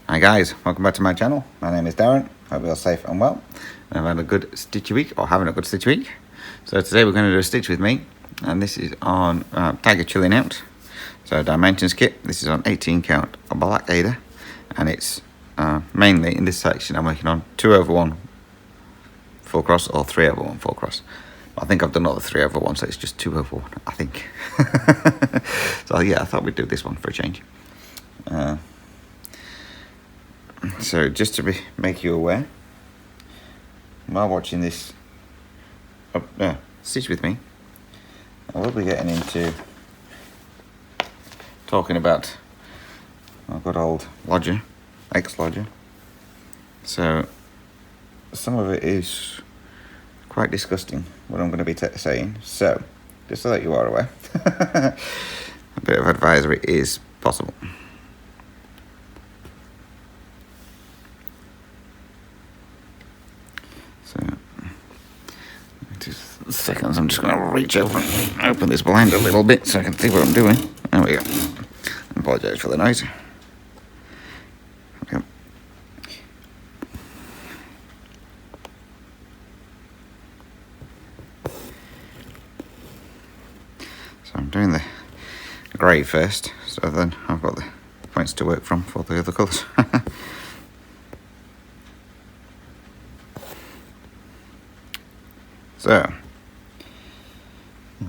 Hi guys, welcome back to my channel. My name is Darren. Hope you're safe and well. I've had a good stitchy week, or having a good stitchy week. So today we're going to do a stitch with me, and this is on Tiger Chilling Out. So Dimensions kit. This is on 18 count black Ada, and it's mainly in this section I'm working on 2/1 full cross or 3/1 full cross. I think I've done all the 3/1, so it's just 2/1, I think. So yeah, I thought we'd do this one for a change. So just to make you aware, while watching this stitch with me, I will be getting into talking about my good old lodger, ex-lodger. So some of it is quite disgusting, what I'm going to be saying. So just so that you are aware, a bit of advisory is possible. Seconds, I'm just going to reach over and open this blind a little bit so I can see what I'm doing. There we go. I apologise for the noise. Okay. So I'm doing the grey first, so then I've got the points to work from for the other colours.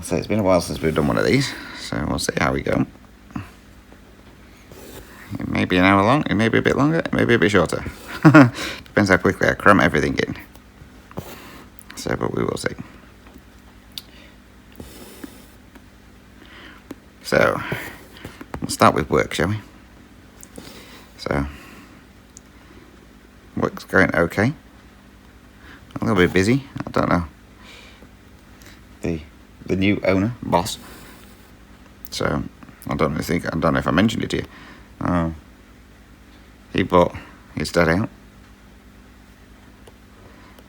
So it's been a while since we've done one of these, so we'll see how we go. It may be an hour long, it may be a bit longer, it may be a bit shorter. Depends how quickly I cram everything in. So, but we will see. So, we'll start with work, shall we? So, work's going okay. A little bit busy, I don't know. The new owner, boss. So I don't know if I mentioned it to you. He bought his dad out.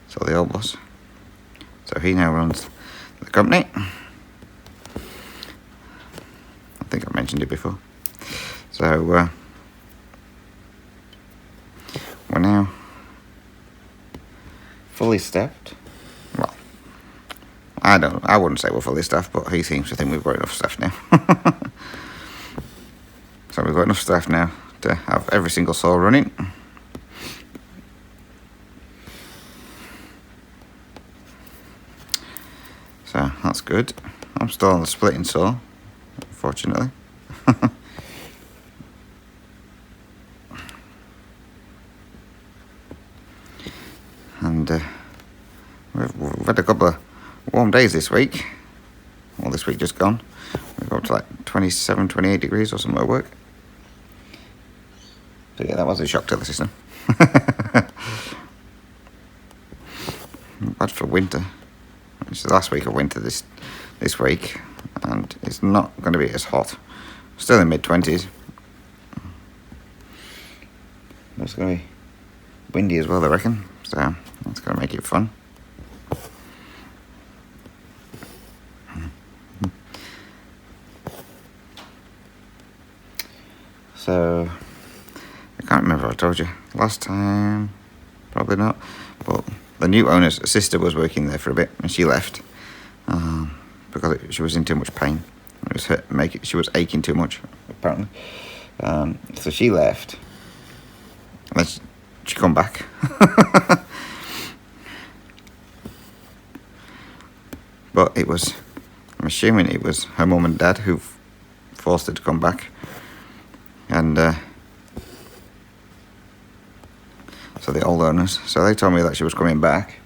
So the old boss. So he now runs the company. I think I mentioned it before. So we're now fully staffed. I wouldn't say we're fully staffed, but he seems to think we've got enough staff now. So we've got enough staff now to have every single saw running. So that's good. I'm still on the splitting saw, unfortunately. And we've had a couple of warm days this week. Well, this week just gone. We've got to like 27, 28 degrees or something at work. So yeah, that was a shock to the system. Bad for winter. It's the last week of winter this week, and it's not going to be as hot. Still in mid-20s. It's going to be windy as well, I reckon. So that's going to make it fun. So, I can't remember if I told you last time, probably not, but the new owner's sister was working there for a bit, and she left because she was in too much pain. It was she was aching too much, apparently. So she left, and then she come back. But I'm assuming it was her mum and dad who forced her to come back. And so the old owners, so they told me that she was coming back,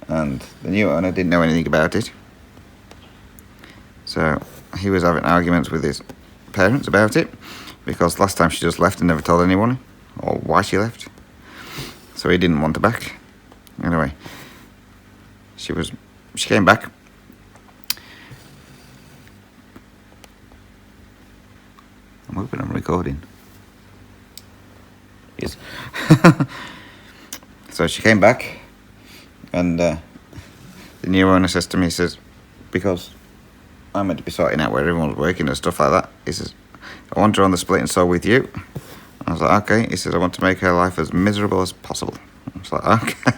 and the new owner didn't know anything about it. So he was having arguments with his parents about it, because last time she just left and never told anyone, or why she left. So he didn't want her back. Anyway, she came back. I'm hoping I'm recording. Yes. So she came back, and the new owner says to me, he says, because I'm meant to be sorting out where everyone's working and stuff like that, he says, I want her on the split and saw with you, I was like, okay. He says, I want to make her life as miserable as possible. I was like, okay.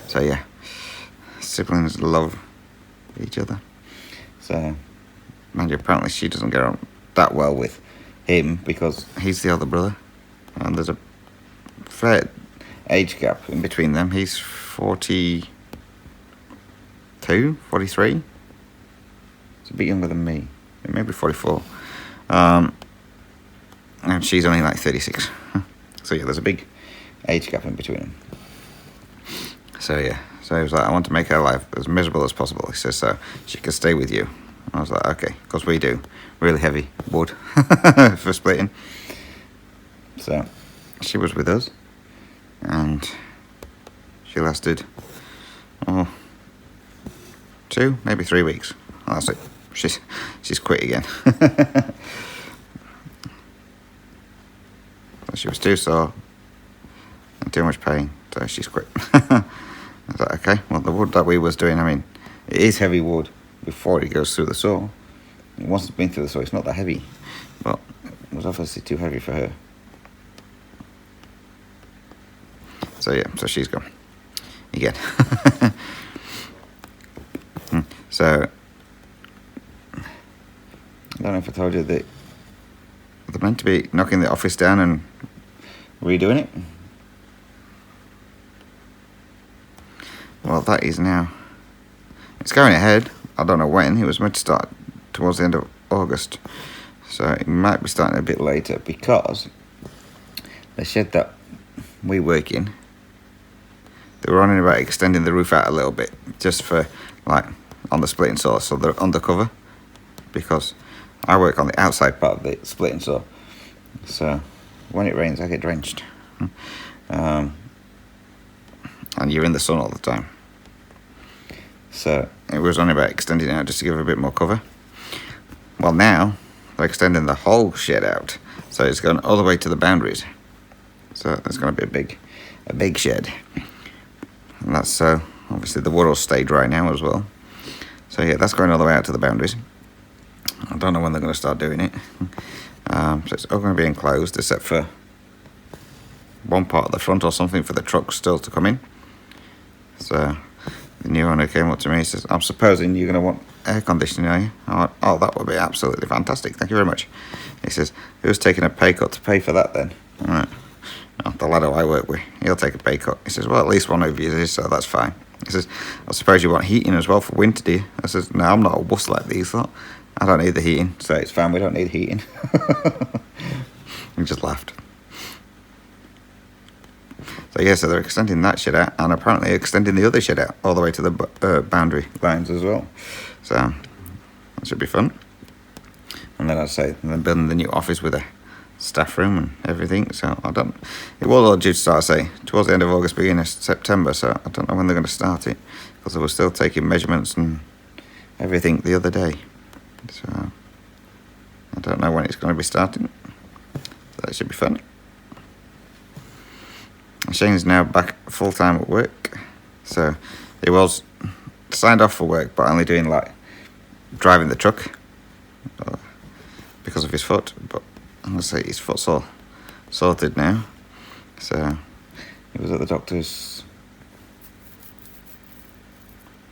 So yeah, siblings love each other. So, mind you, apparently she doesn't get on that well with him because he's the older brother. And there's a fair age gap in between them. He's 42, 43. He's a bit younger than me. Maybe 44. And she's only like 36. So yeah, there's a big age gap in between them. So yeah, so he was like, I want to make her life as miserable as possible. He says, so she can stay with you. I was like, okay, because we do really heavy wood for splitting. So she was with us, and she lasted 2, maybe 3 weeks. Oh, that's it. She's quit again. She was too sore and too much pain, so she's quit. I was like, okay, well, the wood that we was doing, I mean, it is heavy wood before it goes through the saw. Once it's been through the saw, it's not that heavy, but it was obviously too heavy for her. So yeah, so she's gone again. So I don't know if I told you that they're meant to be knocking the office down and redoing it. Well, that is now. It's going ahead. I don't know when. It was meant to start towards the end of August. So it might be starting a bit later because the shed that we work in, they were on about extending the roof out a little bit just for like on the splitting saw, so they're undercover because I work on the outside part of the splitting saw. So when it rains, I get drenched. And you're in the sun all the time. So it was only about extending it out just to give it a bit more cover. Well, now they're extending the whole shed out, so it's going all the way to the boundaries. So it's going to be a big shed, and that's so obviously the wood will stay dry now as well. So yeah, that's going all the way out to the boundaries. I don't know when they're going to start doing it. So it's all going to be enclosed except for one part of the front or something for the trucks still to come in. So the new owner came up to me and says, I'm supposing you're going to want air conditioning, are you? I went, oh, that would be absolutely fantastic. Thank you very much. He says, who's taking a pay cut to pay for that then? All right. Oh, the lad who I work with, he'll take a pay cut. He says, well, at least one of you is, so that's fine. He says, I suppose you want heating as well for winter, do you? I says, no, I'm not a wuss like these lot. I don't need the heating. So it's fine, we don't need heating. He just laughed. So yeah, so they're extending that shed out and apparently extending the other shed out all the way to the boundary lines as well. So that should be fun. And then I'd say, and then building the new office with a staff room and everything. So it was all due to start, say, towards the end of August, beginning of September. So I don't know when they're going to start it because they were still taking measurements and everything the other day. So I don't know when it's going to be starting. So that should be fun. Shane's now back full-time at work, so he was signed off for work but only doing like driving the truck because of his foot, but I'm going to say his foot's all sorted now. So he was at the doctor's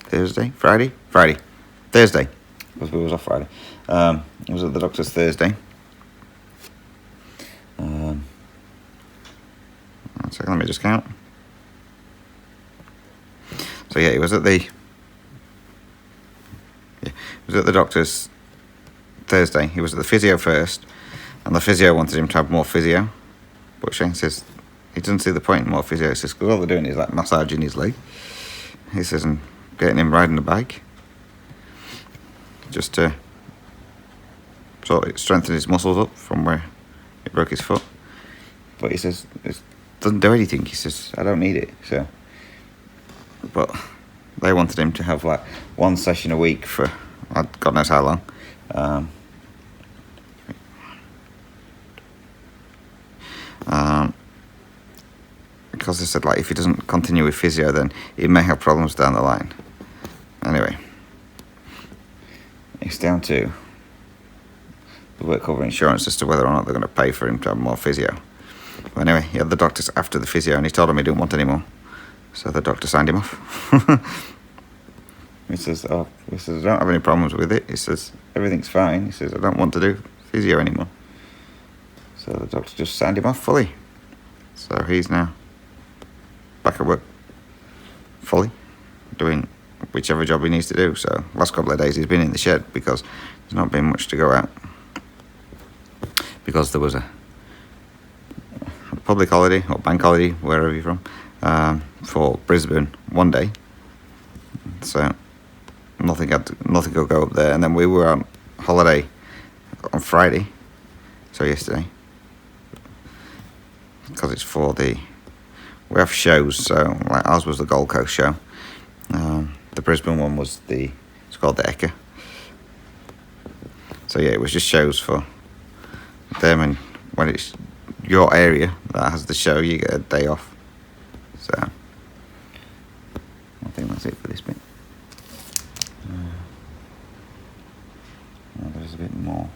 Thursday, Thursday, because we was off Friday. He was at the doctor's Thursday. One second, let me just count. So yeah, he was at the doctor's Thursday. He was at the physio first, and the physio wanted him to have more physio, but Shane says he doesn't see the point in more physio. He says, because all they're doing is like massaging his leg. He says, and getting him riding the bike, just to sort of strengthen his muscles up from where he broke his foot. But he says it doesn't do anything. He says, I don't need it. So, but they wanted him to have like one session a week for God knows how long. Because they said like if he doesn't continue with physio, then he may have problems down the line. Anyway, it's down to the work cover insurance as to whether or not they're going to pay for him to have more physio. But anyway, he had the doctors after the physio, and he told him he didn't want any more. So the doctor signed him off. He says, I don't have any problems with it. He says, everything's fine. He says, I don't want to do physio anymore. So the doctor just signed him off fully. So he's now back at work fully, doing whichever job he needs to do. So last couple of days he's been in the shed because there's not been much to go out. Because there was a public holiday or bank holiday, wherever you're from, for Brisbane one day. So nothing could go up there. And then we were on holiday on Friday, so yesterday, because it's for we have shows. So like ours was the Gold Coast show. The Brisbane one was it's called the Eka. So yeah, it was just shows for them, and when it's your area that has the show, you get a day off. So I think that's it for this bit. There's a bit more.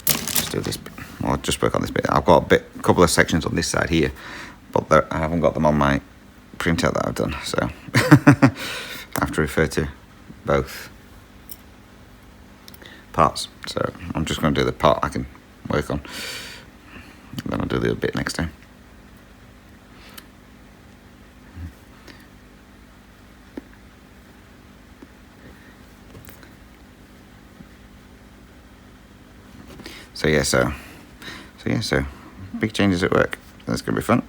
Just do this bit. I'll just work on this bit. I've got a couple of sections on this side here, but I haven't got them on my printout that I've done, so I have to refer to both parts. So I'm just going to do the part I can work on, and then I'll do the other bit next time. So big changes at work. That's going to be fun.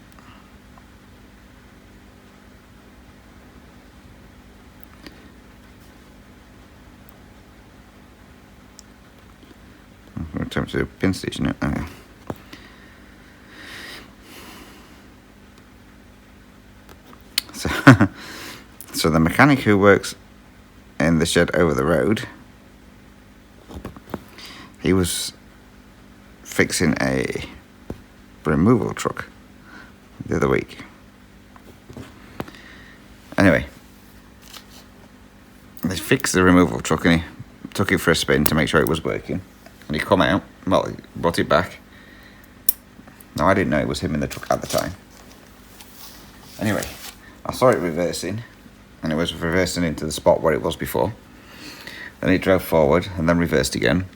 I'm going to attempt to do a pin stitch now. Okay. So the mechanic who works in the shed over the road, he was fixing a removal truck the other week. Anyway, they fixed the removal truck and he took it for a spin to make sure it was working. And he come out, well, he brought it back. Now, I didn't know it was him in the truck at the time. Anyway, I saw it reversing, and it was reversing into the spot where it was before. Then it drove forward and then reversed again.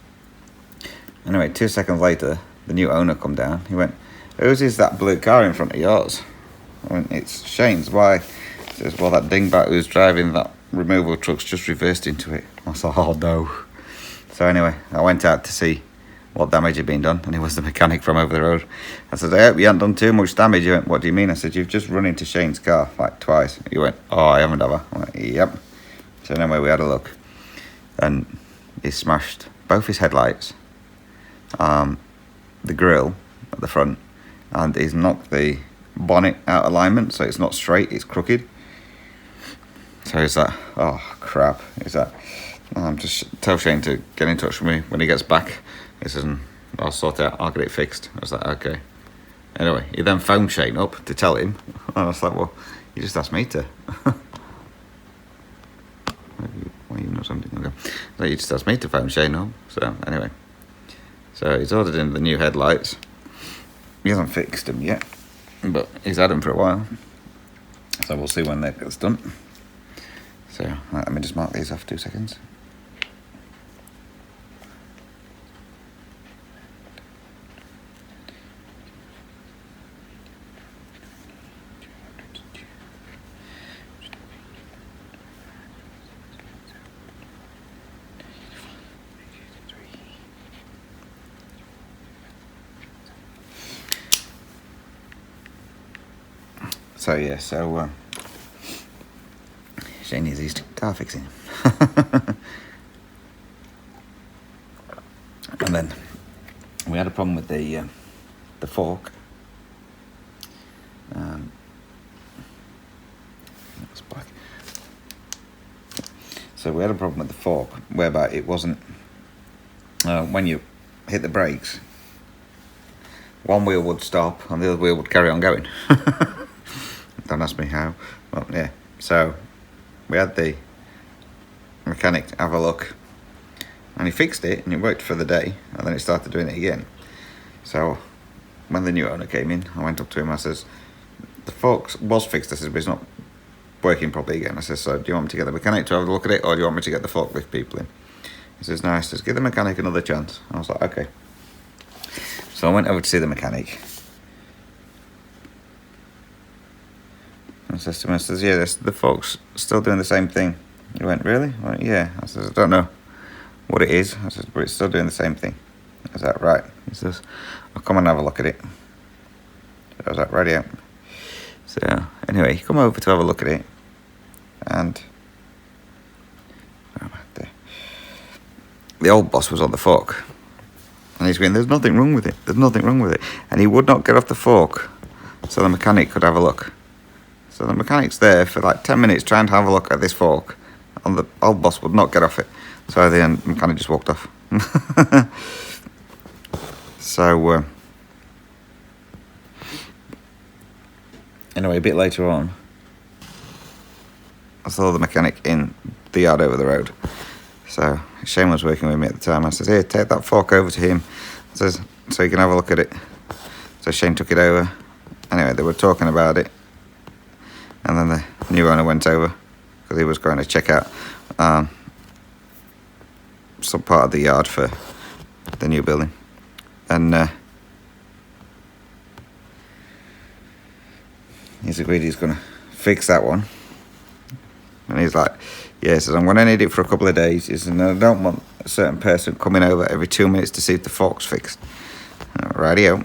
Anyway, 2 seconds later, the new owner come down. He went, "Whose is that blue car in front of yours?" I went, "It's Shane's." "Why?" He says, "Well, that dingbat who's driving that removal truck's just reversed into it." I said, "Oh no." So anyway, I went out to see what damage had been done, and it was the mechanic from over the road. I said, "I hope you haven't done too much damage." He went, "What do you mean?" I said, "You've just run into Shane's car like twice." He went, "Oh, I haven't, have I?" I went, "Yep." So anyway, we had a look, and he smashed both his headlights, the grille at the front, and he's knocked the bonnet out of alignment, so it's not straight, it's crooked. So he's like, "Oh crap." He's like, "Just tell Shane to get in touch with me when he gets back." He says, "I'll sort it out, I'll get it fixed." I was like, "Okay." Anyway, he then phoned Shane up to tell him, and I was like, "Well, you just asked me to." Well, you know something. Okay. So you just asked me to phone Shane up. So anyway, so he's ordered in the new headlights. He hasn't fixed them yet, but he's had them for a while. So we'll see when that gets done. So right, let me just mark these off 2 seconds. So yeah, Shane needs his car fixing. And then we had a problem with the fork. That's black. So we had a problem with the fork whereby it wasn't when you hit the brakes, one wheel would stop and the other wheel would carry on going. Don't ask me how. Well, yeah. So we had the mechanic have a look, and he fixed it, and it worked for the day, and then it started doing it again. So when the new owner came in, I went up to him. I says, the fork was fixed. I says, but it's not working properly again. I says, so do you want me to get the mechanic to have a look at it, or do you want me to get the forklift people in? He says, no. He says, give the mechanic another chance. I was like, okay. So I went over to see the mechanic. I says to him, I says, yeah, the fork's still doing the same thing. He went, really? I went, yeah. I says, I don't know what it is. I says, but it's still doing the same thing. I was like, right. He says, I'll come and have a look at it. I was like, ready out. So anyway, he come over to have a look at it, and the old boss was on the fork, and he's going, there's nothing wrong with it. There's nothing wrong with it. And he would not get off the fork so the mechanic could have a look. So the mechanic's there for like 10 minutes trying to have a look at this fork, and the old boss would not get off it. So the mechanic just walked off. So anyway, a bit later on, I saw the mechanic in the yard over the road. So Shane was working with me at the time. I said, here, take that fork over to him, so he can have a look at it. So Shane took it over. Anyway, they were talking about it, and then the new owner went over because he was going to check out some part of the yard for the new building. And he's agreed he's going to fix that one. And he's like, yeah, he says, I'm going to need it for a couple of days. He says, and I don't want a certain person coming over every 2 minutes to see if the fork's fixed. Rightio.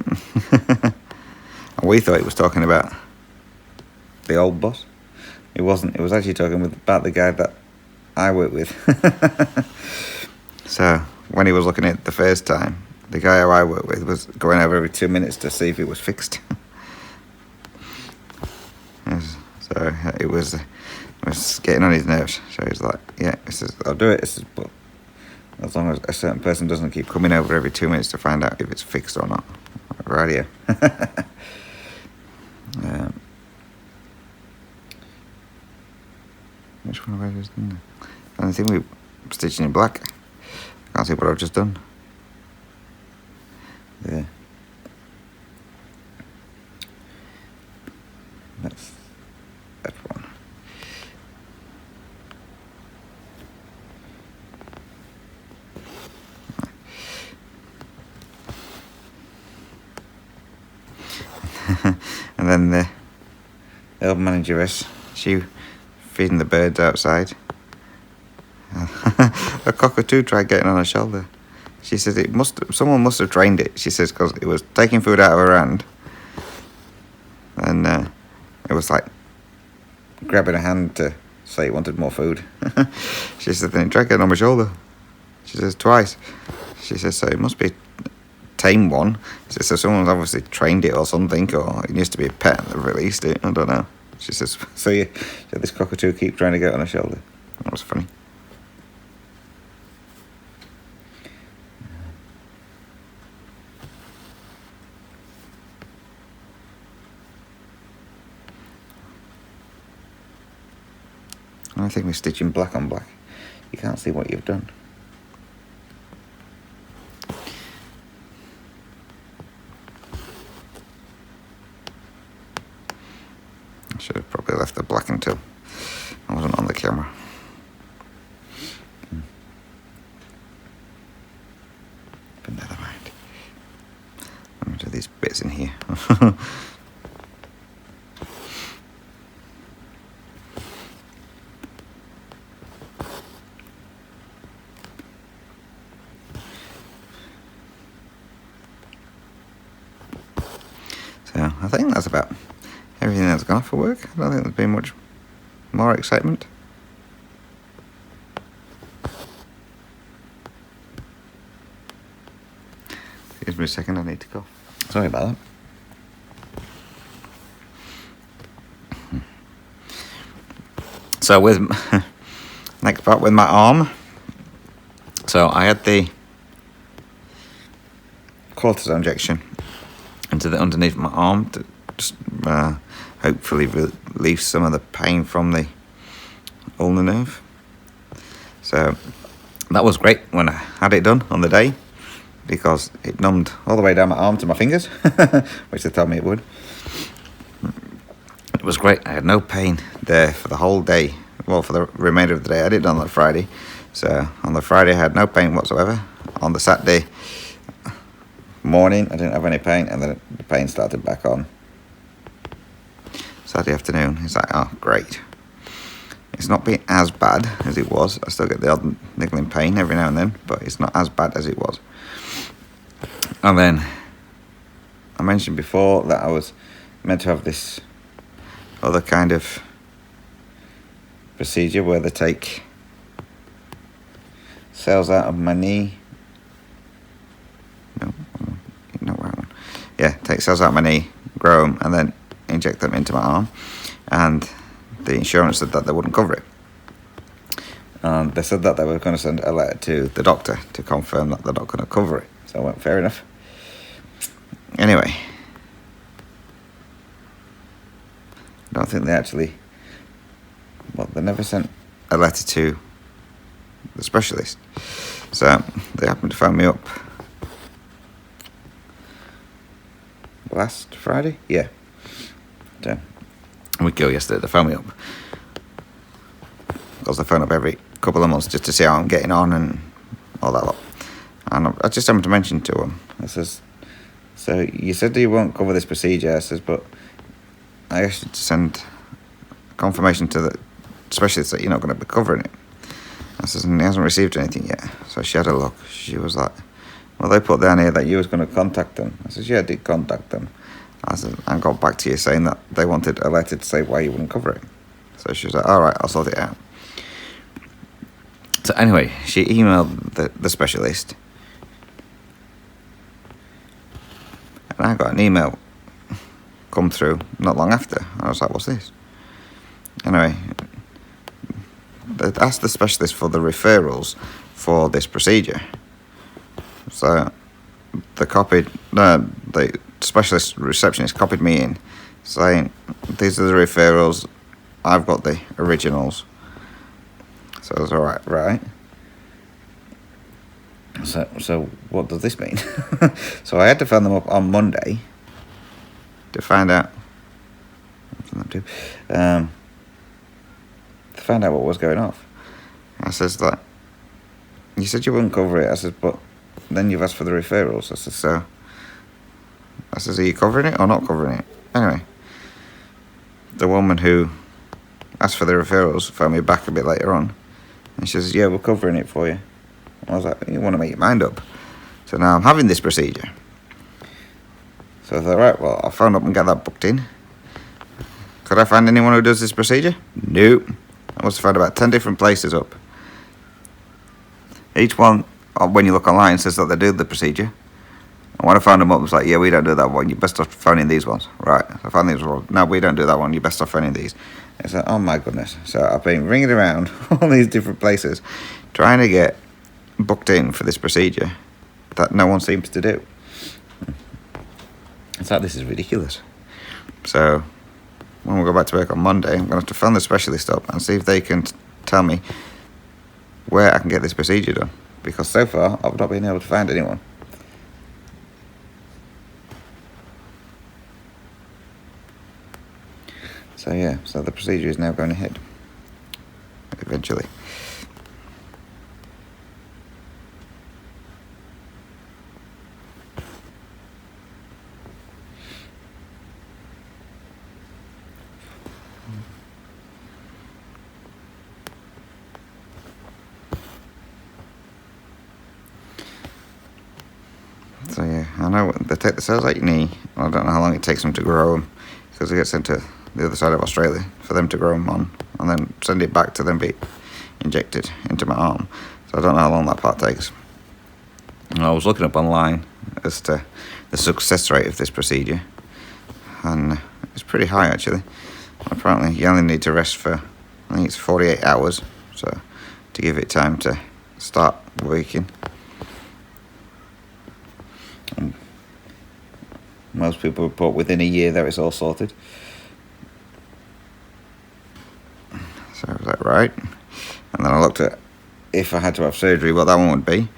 And we thought he was talking about the old boss. It wasn't. It was actually talking about the guy that I work with. So when he was looking at it the first time, the guy who I work with was going over every 2 minutes to see if it was fixed. So it was getting on his nerves. So he's like, yeah, he says, I'll do it. He says, but as long as a certain person doesn't keep coming over every 2 minutes to find out if it's fixed or not. Right here. Which one have I just done? And I think we're stitching in black. I can't see what I've just done. There. That's that one. And then the old manageress, she feeding the birds outside. A cockatoo tried getting on her shoulder. She says someone must have trained it. She says because it was taking food out of her hand, and it was like grabbing her hand to say it wanted more food. She said then it tried getting on my shoulder. She says twice. She says so it must be a tame one. She says so someone's obviously trained it or something, or it used to be a pet and they've released it. I don't know. She says so yeah. This cockatoo keep trying to get on her shoulder. That was funny. I think we're stitching black on black. You can't see what you've done. I should have probably left the black until I wasn't on the camera. But never mind. I'm going to do these bits in here. So I think that's about everything that's gone for work. I don't think there's been much more excitement. Excuse me a second, I need to go. Sorry about that. So with next part with my arm. So I had the cortisone injection into the underneath my arm to just hopefully relieve some of the pain from the ulnar nerve. So That was great when I had it done on the day, because it numbed all the way down my arm to my fingers, which they told me it would. It was great. I had no pain there for the whole day. Well, for the remainder of the day. I did it on the Friday. So on the Friday I had no pain whatsoever. On the Saturday morning I didn't have any pain, and then the pain started back on Saturday afternoon. It's like, oh great. It's not been as bad as it was. I still get the odd niggling pain every now and then, but it's not as bad as it was. And then I mentioned before that I was meant to have this other kind of procedure where they take cells out of my knee. Take cells out of my knee, grow them, and then inject them into my arm. And the insurance said that they wouldn't cover it. And they said that they were going to send a letter to the doctor to confirm that they're not going to cover it. So I went, fair enough. Anyway, I don't think they actually... Well, they never sent a letter to the specialist. So they happened to phone me up last Friday? Yeah. So a week ago yesterday, they phoned me up. Because they phone up every couple of months just to see how I'm getting on and all that lot. And I just happened to mention to them, I says, so you said that you won't cover this procedure. I says, but I asked you to send confirmation to the specialist that you're not going to be covering it. I says, and he hasn't received anything yet. So she had a look. She was like, well, they put down here that you was going to contact them. I says, yeah, I did contact them. I said, and got back to you saying that they wanted a letter to say why you wouldn't cover it. So she was like, all right, I'll sort it out. So anyway, she emailed the specialist. And I got an email come through not long after. I was like, what's this? Anyway, they asked the specialist for the referrals for this procedure. So the specialist receptionist copied me in, saying, these are the referrals, I've got the originals. So I was right. So what does this mean? So I had to phone them up on Monday to find out what was going off. I says, like, you said you wouldn't cover it. I says, but then you've asked for the referrals. I says, so I says, are you covering it or not covering it? Anyway, the woman who asked for the referrals phoned me back a bit later on, and she says, yeah, we're covering it for you. I was like, you want to make your mind up. So now I'm having this procedure. So I thought, right, well, I'll phone up and get that booked in. Could I find anyone who does this procedure? Nope. I must have found about 10 different places up. Each one, when you look online, says that they do the procedure. And when I found them up, it was like, yeah, we don't do that one. You're best off phoning these ones. Right. I found these ones. No, we don't do that one. You're best off phoning these. It's like, oh my goodness. So I've been ringing around all these different places trying to get booked in for this procedure that no one seems to do. It's like, this is ridiculous. So when we go back to work on Monday, I'm going to have to phone the specialist up and see if they can tell me where I can get this procedure done. Because so far, I've not been able to find anyone. So yeah, so the procedure is now going ahead. Eventually. So yeah, I know they take the cells out your knee. I don't know how long it takes them to grow them, because they get sent to the other side of Australia for them to grow them on, and then send it back to them be injected into my arm. So I don't know how long that part takes. And I was looking up online as to the success rate of this procedure, and it's pretty high actually. Apparently you only need to rest for, I think it's 48 hours, so to give it time to start working. Most people report within a year that it's all sorted. So I was like, right. And then I looked at if I had to have surgery, what that one would be.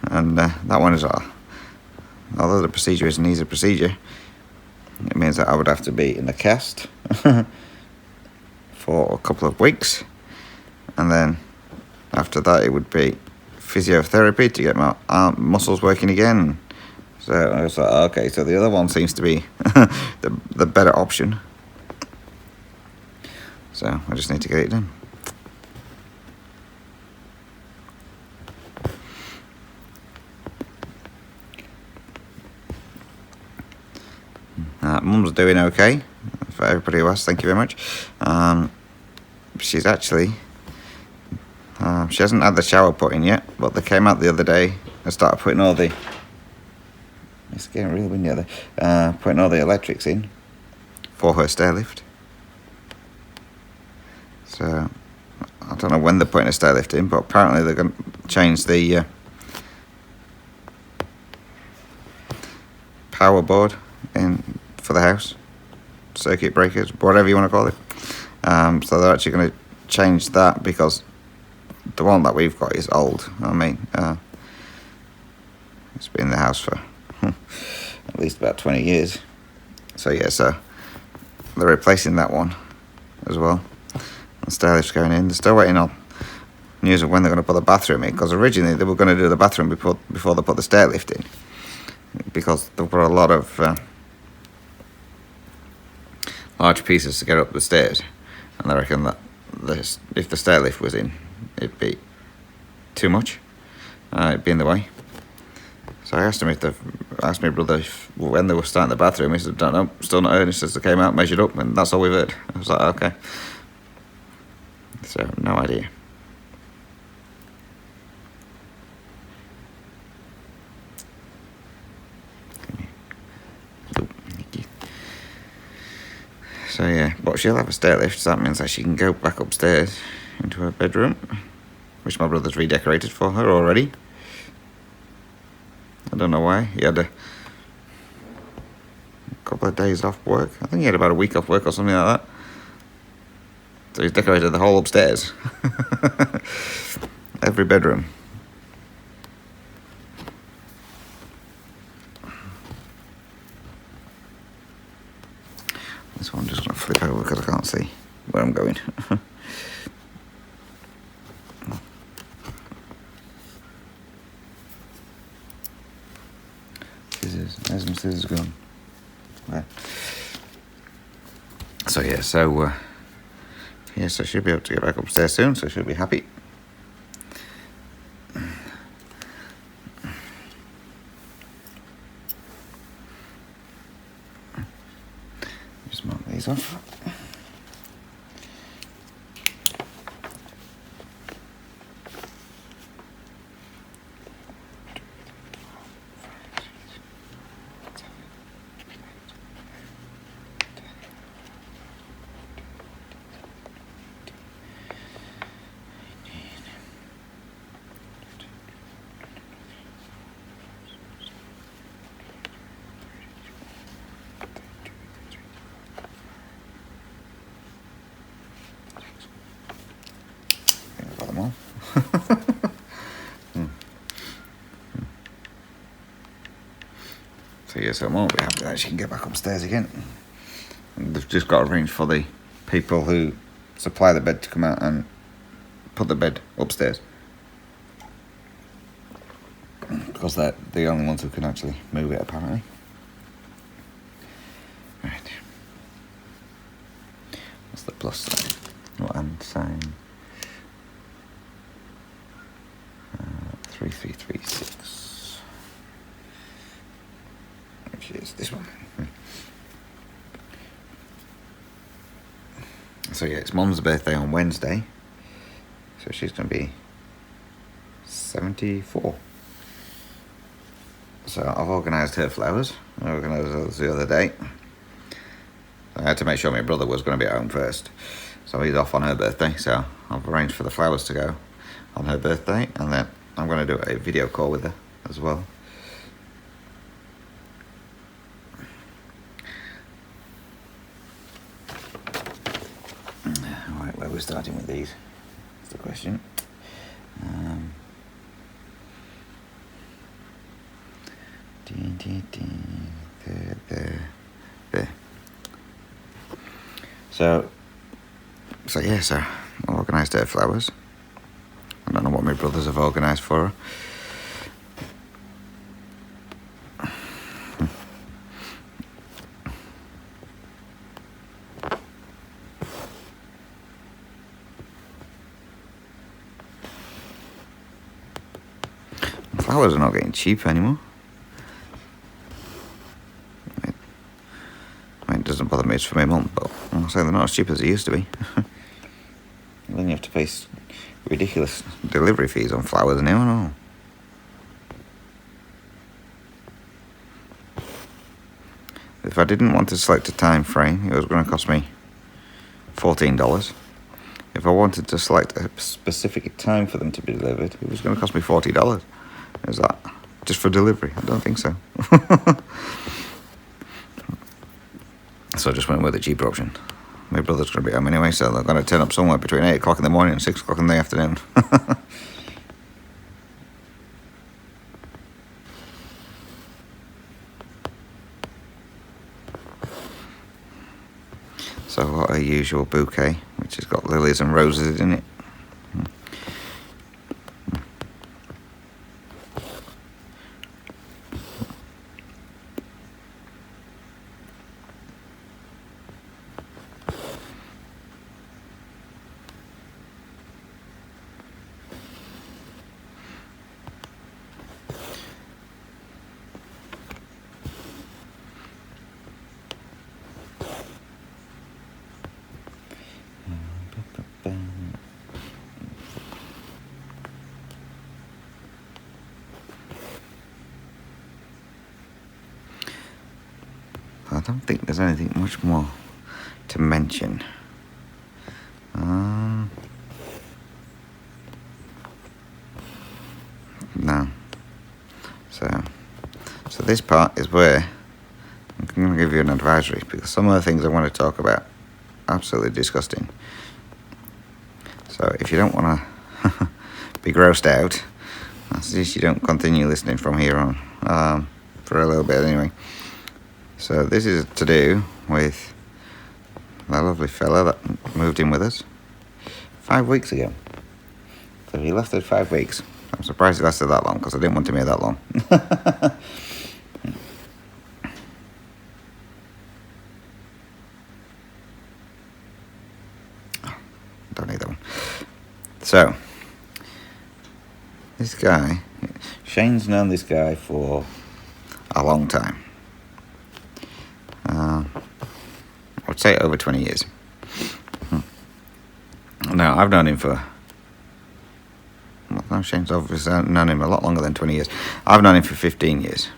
And that one is, although the procedure is an easy procedure, it means that I would have to be in a cast for a couple of weeks, and then after that it would be physiotherapy to get my muscles working again. So I was like, okay, so the other one seems to be the better option. So I just need to get it done. Mum's doing okay. For everybody who asked, thank you very much. She's actually, she hasn't had the shower put in yet, but they came out the other day and started putting all the, it's getting really windy out there, putting all the electrics in for her stair lift. So I don't know when they're putting a stair lift in, but apparently they're going to change the power board in for the house, circuit breakers, whatever you want to call it. So they're actually going to change that because the one that we've got is old. I mean, it's been in the house for at least about 20 years. So yeah, so they're replacing that one as well. The stair lift's going in. They're still waiting on news of when they're going to put the bathroom in, because originally they were going to do the bathroom before they put the stair lift in, because they've got a lot of large pieces to get up the stairs, and I reckon that if the stair lift was in, it'd be too much. It'd be in the way. So I asked him asked my brother when they were starting the bathroom. He said, "Don't know, still not heard." He says they came out, measured up, and that's all we've heard. I was like, okay. So no idea. So yeah, but she'll have a stair lift, so that means that she can go back upstairs into her bedroom, which my brother's redecorated for her already. I don't know why. He had a couple of days off work. I think he had about a week off work or something like that. So he's decorated the whole upstairs. Every bedroom. This one I'm just going to flip over because I can't see where I'm going. Scissors. There's my scissors gone. There. So yeah, so yes, I should be able to get back upstairs soon, so I should be happy. Just mark these off. So yes, I won't be happy that she can get back upstairs again. And they've just got to arrange for the people who supply the bed to come out and put the bed upstairs, because they're the only ones who can actually move it, apparently. Right. What's the plus sign? What and sign? 3336. Which is this one. So yeah, it's Mum's birthday on Wednesday. So she's going to be 74. So I've organised her flowers. I organised those the other day. I had to make sure my brother was going to be at home first. So he's off on her birthday. So I've arranged for the flowers to go on her birthday. And then I'm going to do a video call with her as well. Alright, where we're starting with these? That's the question. There. So yeah, so I organised her flowers. I don't know what my brothers have organised for her. Flowers are not getting cheap anymore. I mean, it doesn't bother me, it's for my mum, but I'll say they're not as cheap as they used to be. Then you have to pay ridiculous delivery fees on flowers now and all. If I didn't want to select a time frame, it was going to cost me $14. If I wanted to select a specific time for them to be delivered, it was going to cost me $40. Is that just for delivery? I don't think so. So I just went with the cheaper option. My brother's going to be home anyway, so they're going to turn up somewhere between 8 o'clock in the morning and 6 o'clock in the afternoon. So I've got a usual bouquet, which has got lilies and roses in it. I don't think there's anything much more to mention. No. So this part is where I'm going to give you an advisory, because some of the things I want to talk about are absolutely disgusting. So if you don't want to be grossed out, I suggest you don't continue listening from here on, for a little bit anyway. So this is to do with that lovely fella that moved in with us 5 weeks ago. So he lasted 5 weeks. I'm surprised he lasted that long, because I didn't want him here that long. Don't need that one. So, this guy, Shane's known this guy for a long time. I'd say over 20 years. Now, I've known him for... Well, Shane's obviously known him a lot longer than 20 years. I've known him for 15 years.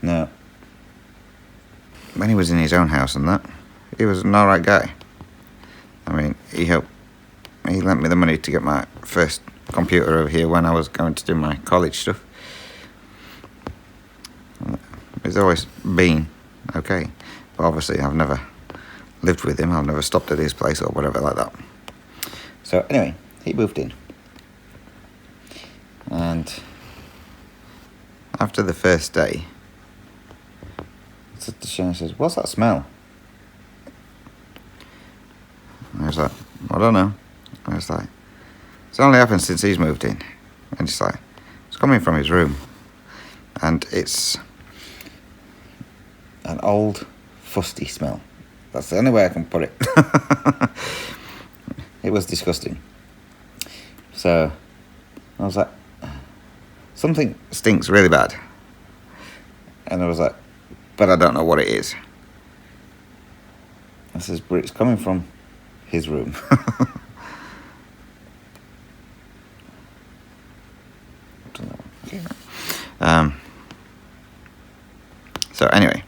Now, when he was in his own house and that, he was an alright guy. I mean, he lent me the money to get my first computer over here when I was going to do my college stuff. He's always been okay. But obviously, I've never lived with him. I've never stopped at his place or whatever like that. So anyway, he moved in. And after the first day, Shane says, "What's that smell?" And I was like, "I don't know." I was like, "It's only happened since he's moved in." And it's like, it's coming from his room. And it's an old, fusty smell. That's the only way I can put it. It was disgusting. So I was like, something stinks really bad. And I was like, but I don't know what it is. I says, but it's coming from his room. So anyway,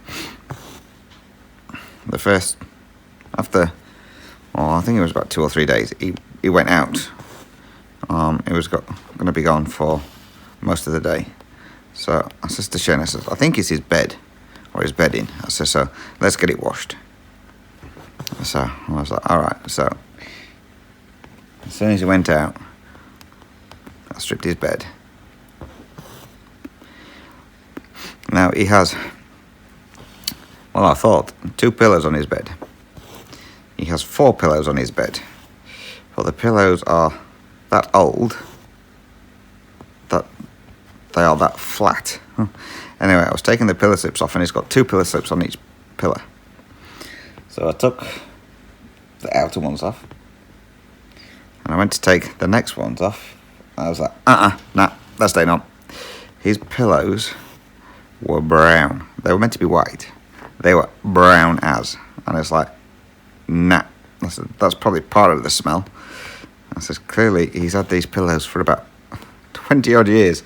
I think it was about 2 or 3 days, he went out. He was going to be gone for most of the day. So I says to Shane, I says, I think it's his bed, or his bedding. I said, so let's get it washed. So I was like, all right. So as soon as he went out, I stripped his bed. Now he has, well, I thought 2 pillows on his bed. He has 4 pillows on his bed, but the pillows are that old that they are that flat. Anyway, I was taking the pillow slips off, and he's got 2 pillow slips on each pillow. So I took the outer ones off, and I went to take the next ones off. I was like, nah, that's staying on. His pillows were brown. They were meant to be white. They were brown as. And it's like, nah, that's probably part of the smell. I says, clearly he's had these pillows for about 20 odd years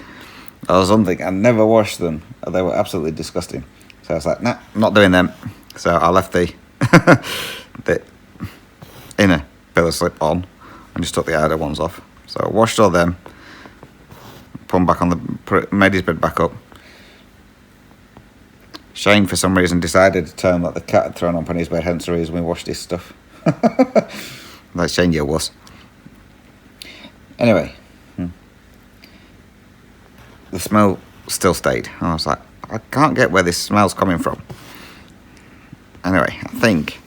or something and never washed them. They were absolutely disgusting. So I was like, nah, I'm not doing them. So I left the the inner pillow slip on and just took the outer ones off. So I washed all them, put them back on made his bed back up. Shane, for some reason, decided to tell him that the cat had thrown up on his bed, hence the reason we washed his stuff. Like, Shane, you wuss. Anyway, the smell still stayed. I was like, I can't get where this smell's coming from. Anyway, I think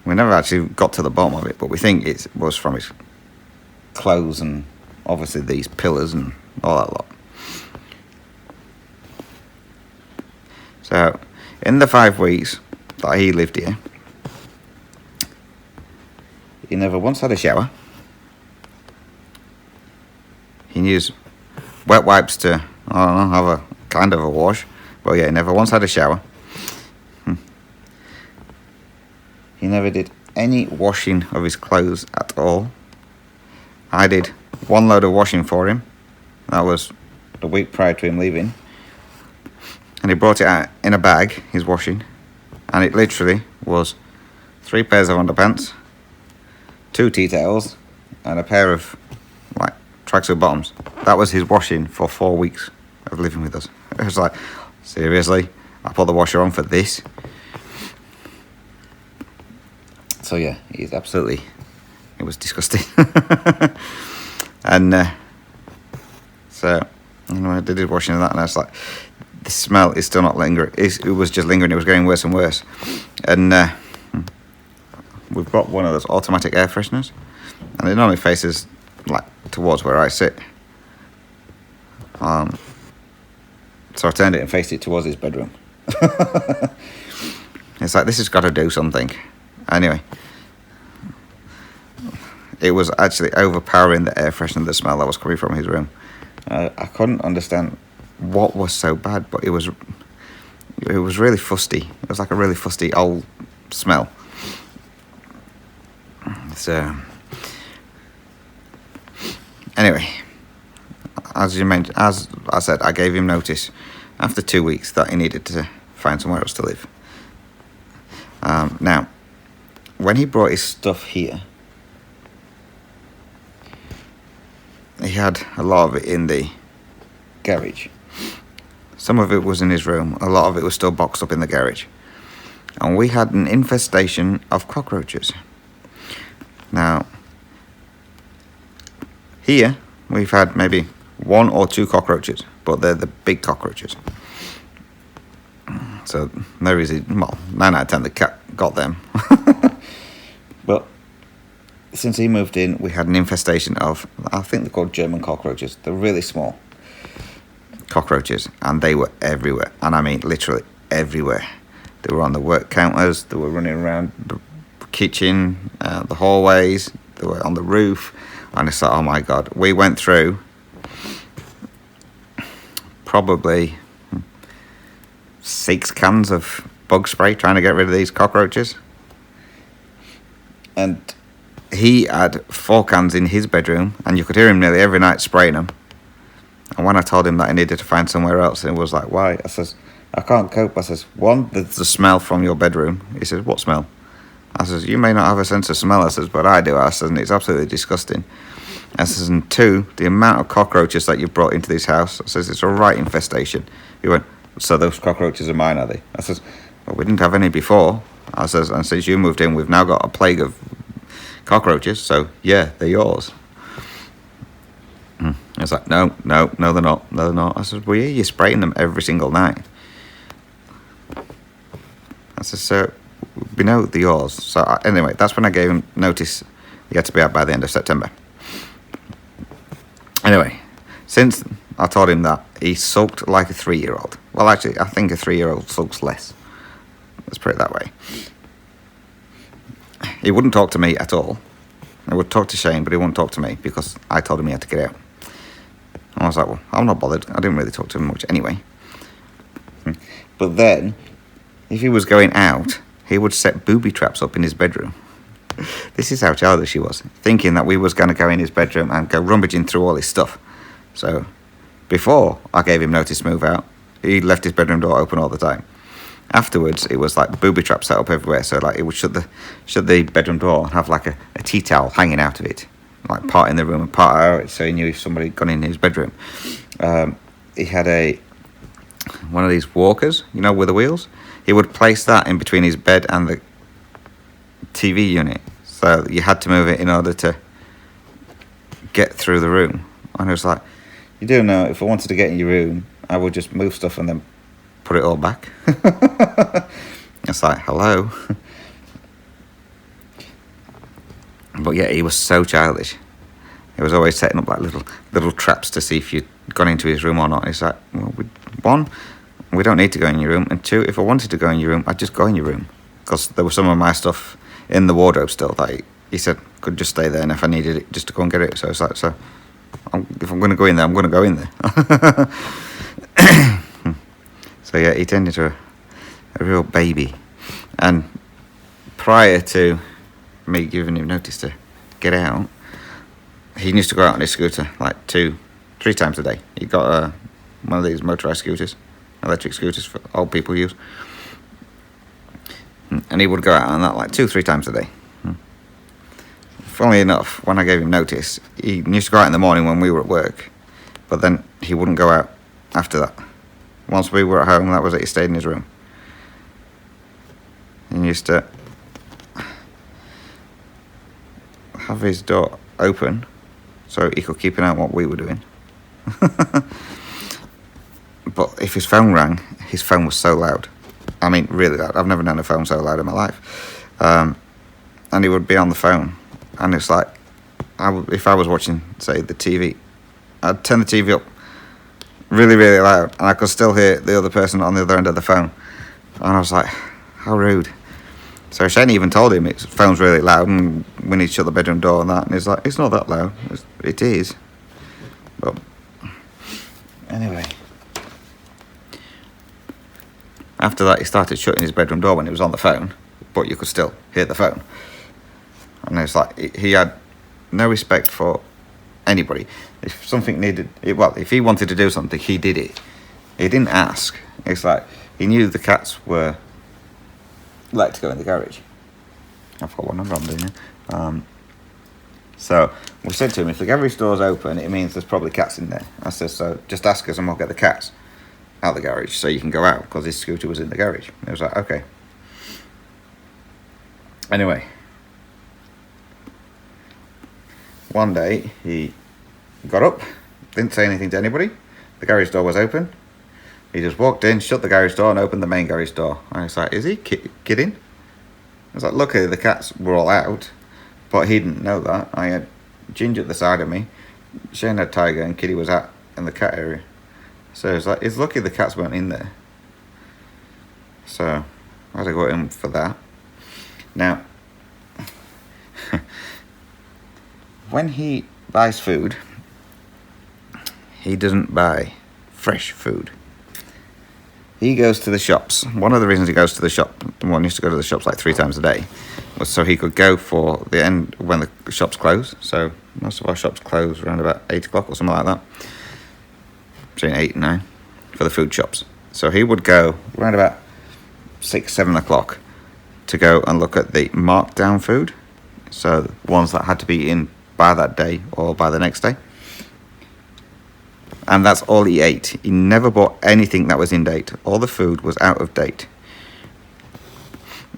we never actually got to the bottom of it, but we think it was from his clothes and obviously these pillars and all that lot. So, in the 5 weeks that he lived here, he never once had a shower. He used wet wipes to, I don't know, have a kind of a wash. But yeah, he never once had a shower. He never did any washing of his clothes at all. I did 1 load of washing for him. That was the week prior to him leaving. And he brought it out in a bag, his washing. And it literally was 3 pairs of underpants, 2 tea towels, and a pair of like tracksuit bottoms. That was his washing for 4 weeks of living with us. It was like, seriously? I put the washer on for this? So yeah, he's absolutely, it was disgusting. And so, I did his washing and that, and I was like, the smell is still not lingering. It was just lingering. It was getting worse and worse. And we've got one of those automatic air fresheners, and it normally faces like towards where I sit. So I turned it and faced it towards his bedroom. It's like, this has got to do something. Anyway, it was actually overpowering the air freshener, the smell that was coming from his room. I couldn't understand what was so bad, but it was really fusty. It was like a really fusty old smell. So anyway, as I said, I gave him notice after 2 weeks that he needed to find somewhere else to live. Now, when he brought his stuff here, he had a lot of it in the garage. Some of it was in his room. A lot of it was still boxed up in the garage. And we had an infestation of cockroaches. Now, here we've had maybe 1 or 2 cockroaches, but they're the big cockroaches. So there is, 9 out of 10 the cat got them. But since he moved in, we had an infestation of, I think they're called German cockroaches. They're really small cockroaches, and they were everywhere. And I mean literally everywhere. They were on the work counters, they were running around the kitchen, the hallways, they were on the roof. And it's like, oh my God. We went through probably 6 cans of bug spray trying to get rid of these cockroaches. And he had 4 cans in his bedroom, and you could hear him nearly every night spraying them. And when I told him that he needed to find somewhere else, he was like, why? I says, I can't cope. I says, 1, there's the smell from your bedroom. He says, what smell? I says, you may not have a sense of smell. I says, but I do. I says, and it's absolutely disgusting. I says, and 2, the amount of cockroaches that you've brought into this house. I says, it's a right infestation. He went, so those cockroaches are mine, are they? I says, well, we didn't have any before. I says, and since you moved in, we've now got a plague of cockroaches. So yeah, they're yours. I was like, no, they're not. No, they're not. I said, well, yeah, you're spraying them every single night. said, so we know the yours. So anyway, that's when I gave him notice he had to be out by the end of September. Anyway, since I told him that, he sulked like a 3-year-old. Well, actually, I think a 3-year-old sulks less. Let's put it that way. He wouldn't talk to me at all. He would talk to Shane, but he wouldn't talk to me because I told him he had to get out. And I was like, well, I'm not bothered. I didn't really talk to him much anyway. But then, if he was going out, he would set booby traps up in his bedroom. This is how childish he was, thinking that we was going to go in his bedroom and go rummaging through all his stuff. So, before I gave him notice to move out, he left his bedroom door open all the time. Afterwards, it was like booby traps set up everywhere. So, like, it would shut the bedroom door and have like a tea towel hanging out of it, like part in the room and part out, so he knew if somebody had gone in his bedroom. He had one of these walkers, you know, with the wheels. He would place that in between his bed and the TV unit, so you had to move it in order to get through the room. And it was like, you do know, if I wanted to get in your room, I would just move stuff and then put it all back. It's like, hello. But yeah, he was so childish. He was always setting up like little traps to see if you'd gone into his room or not. It's like, well, one, we don't need to go in your room, and two, if I wanted to go in your room, I'd just go in your room, because there was some of my stuff in the wardrobe still that he said could just stay there, and if I needed it, just to go and get it. So it's like, if I'm going to go in there, I'm going to go in there. So yeah, he turned into a real baby. And prior to me giving him notice to get out, he used to go out on his scooter like 2-3 times a day. He got one of these motorised scooters, electric scooters for old people use, and he would go out on that like 2-3 times a day. Funnily enough, when I gave him notice, he used to go out in the morning when we were at work, but then he wouldn't go out after that. Once we were at home, that was it, he stayed in his room. He used to have his door open so he could keep an eye on what we were doing. But if his phone rang, his phone was so loud. I mean, really loud. I've never known a phone so loud in my life. And he would be on the phone, and it's like, if I was watching, say, the TV, I'd turn the TV up really, really loud, and I could still hear the other person on the other end of the phone. And I was like, how rude. So Shane even told him his phone's really loud and we need to shut the bedroom door and that. And he's like, it's not that loud. It is. But anyway. After that, he started shutting his bedroom door when he was on the phone, but you could still hear the phone. And it's like, he had no respect for anybody. If something needed, if he wanted to do something, he did it. He didn't ask. It's like, he knew the cats were like to go in the garage. I've got one number I'm doing. So we said to him, if the garage door's open, it means there's probably cats in there. I said, so just ask us and we'll get the cats out the garage so you can go out, because his scooter was in the garage. And he was like, okay. Anyway, one day he got up, didn't say anything to anybody. The garage door was open. He just walked in, shut the garage door and opened the main garage door. And I was like, is he kidding? I was like, luckily the cats were all out, but he didn't know that. I had Ginger at the side of me, Shane had Tiger, and Kitty was out in the cat area. So it's like, it's lucky the cats weren't in there. So I had to go in for that. Now, when he buys food, he doesn't buy fresh food. He goes to the shops. One of the reasons he goes to the shop, one used to go to the shops like 3 times a day, was so he could go for the end when the shops close. So most of our shops close around about 8 o'clock or something like that. Between 8 and 9 for the food shops. So he would go around about 6-7 o'clock to go and look at the marked down food. So ones that had to be in by that day or by the next day. And that's all he ate. He never bought anything that was in date. All the food was out of date.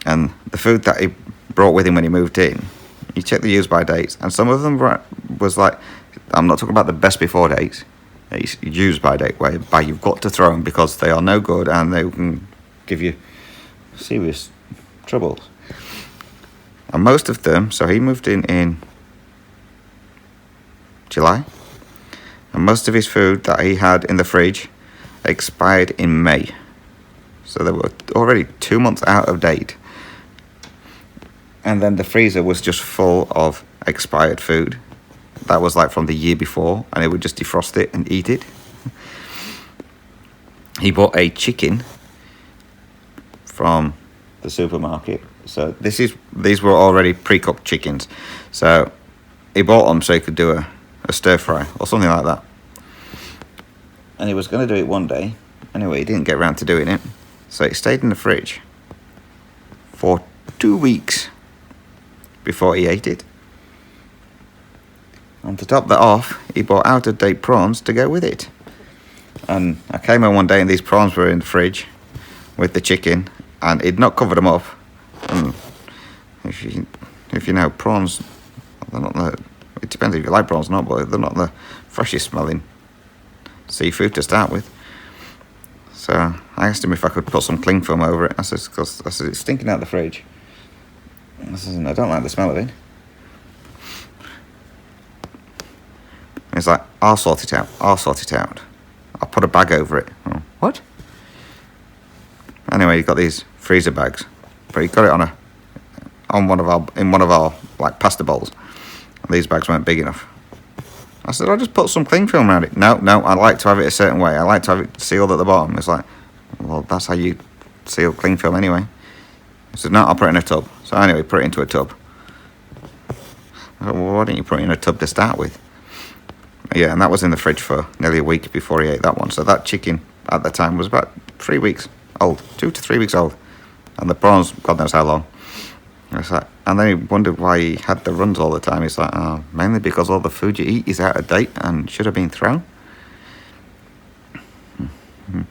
And the food that he brought with him when he moved in, he checked the use by dates, and some of them was like, I'm not talking about the best before dates, it's use by date, whereby you've got to throw them because they are no good and they can give you serious troubles. And most of them, so he moved in July, and most of his food that he had in the fridge expired in May. So they were already 2 months out of date. And then the freezer was just full of expired food. That was like from the year before, and he would just defrost it and eat it. He bought a chicken from the supermarket. So these were already pre-cooked chickens. So he bought them so he could do a stir fry or something like that. And he was going to do it one day. Anyway, he didn't get around to doing it. So it stayed in the fridge for 2 weeks before he ate it. And to top that off, he bought out-of-date prawns to go with it. And I came home one day and these prawns were in the fridge with the chicken, and he'd not covered them up. And if you know, prawns, they're not it depends if you like prawns or not, but they're not the freshest smelling seafood to start with. So I asked him if I could put some cling film over it. I said, it's stinking out the fridge. I said, I don't like the smell of it. He's like, I'll sort it out. I'll put a bag over it. Oh, what? Anyway, he got these freezer bags, but he got it in one of our like pasta bowls. And these bags weren't big enough. I said, I'll just put some cling film around it. No, I like to have it a certain way. I like to have it sealed at the bottom. It's like, well, that's how you seal cling film anyway. He said, no, I'll put it in a tub. So anyway, put it into a tub. I said, well, why didn't you put it in a tub to start with? Yeah, and that was in the fridge for nearly a week before he ate that one. So that chicken at the time was about 3 weeks old, 2 to 3 weeks old. And the prawns, God knows how long. And then he wondered why he had the runs all the time. He's like, oh, mainly because all the food you eat is out of date and should have been thrown. And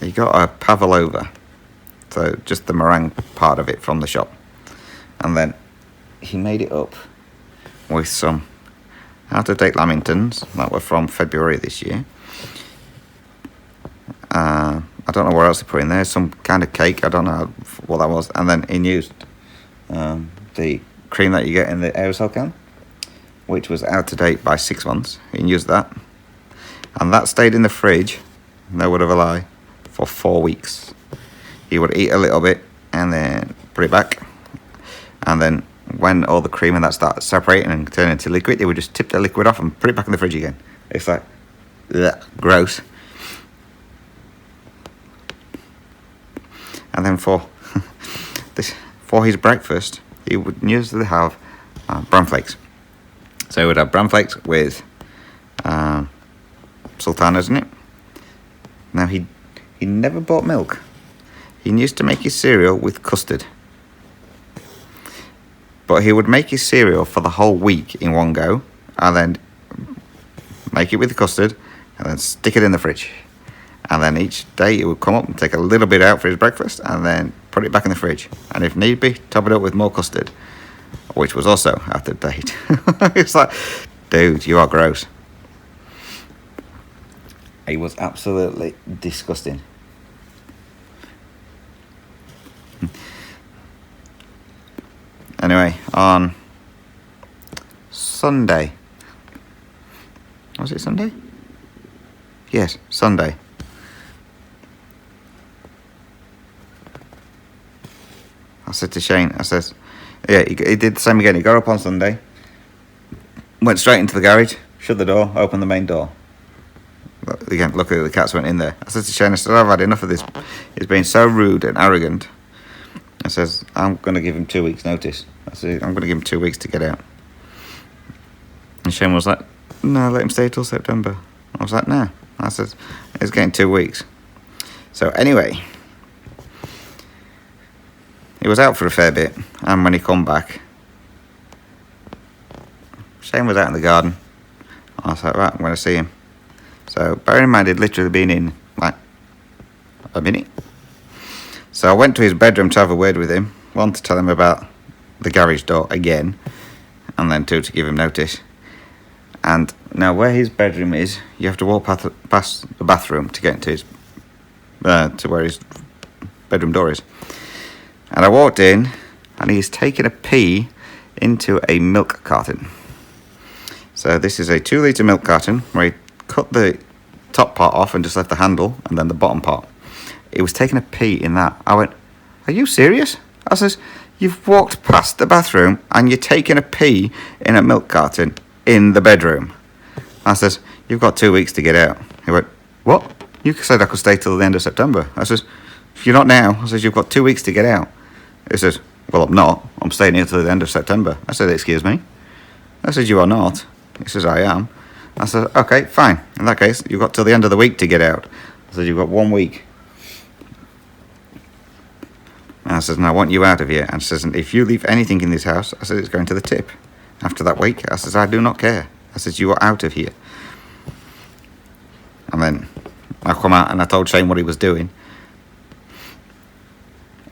he got a pavlova, so just the meringue part of it from the shop. And then he made it up with some out-of-date lamingtons that were from February this year. I don't know what else he put in there. Some kind of cake. I don't know what that was. And then he used the cream that you get in the aerosol can, which was out of date by 6 months. He used that. And that stayed in the fridge, no word of a lie, for 4 weeks. He would eat a little bit and then put it back. And then when all the cream and that started separating and turning into liquid, he would just tip the liquid off and put it back in the fridge again. It's like, ugh, gross. And then for his breakfast, he would usually have bran flakes. So he would have bran flakes with sultanas in it. Now he never bought milk. He used to make his cereal with custard. But he would make his cereal for the whole week in one go, and then make it with the custard, and then stick it in the fridge. And then each day he would come up and take a little bit out for his breakfast, and then put it back in the fridge. And if need be, top it up with more custard, which was also out of date. It's like, dude, you are gross. He was absolutely disgusting. Anyway, on Sunday. Was it Sunday? Yes, Sunday. I said to Shane, yeah, he did the same again. He got up on Sunday, went straight into the garage, shut the door, opened the main door. Again, luckily the cats went in there. I said to Shane, I've had enough of this. He's been so rude and arrogant. I says, I'm going to give him 2 weeks notice. I said, I'm going to give him 2 weeks to get out. And Shane was like, no, let him stay till September. I was like, no. I said, he's getting 2 weeks. So anyway, he was out for a fair bit, and when he come back, Shane was out in the garden. I was like, right, I'm going to see him. So bearing in mind he'd literally been in like a minute. So I went to his bedroom to have a word with him. One, to tell him about the garage door again, and then two, to give him notice. And now where his bedroom is, you have to walk past the bathroom to get into his to where his bedroom door is. And I walked in, and he's taken a pee into a milk carton. So this is a 2-litre milk carton where he cut the top part off and just left the handle and then the bottom part. He was taking a pee in that. I went, "Are you serious?" I says, "You've walked past the bathroom and you're taking a pee in a milk carton in the bedroom." I says, "You've got 2 weeks to get out." He went, "What? You said I could stay till the end of September." I says, "If you're not now," I says, "you've got 2 weeks to get out." He says, "Well, I'm not. I'm staying here till the end of September." I said, "Excuse me?" I said, "You are not." He says, "I am." I said, "Okay, fine. In that case, you've got till the end of the week to get out." I said, "You've got 1 week." And I says, "And I want you out of here." And I says, "And if you leave anything in this house," I said, "it's going to the tip. After that week," I says, "I do not care." I says, "You are out of here." And then I come out and I told Shane what he was doing.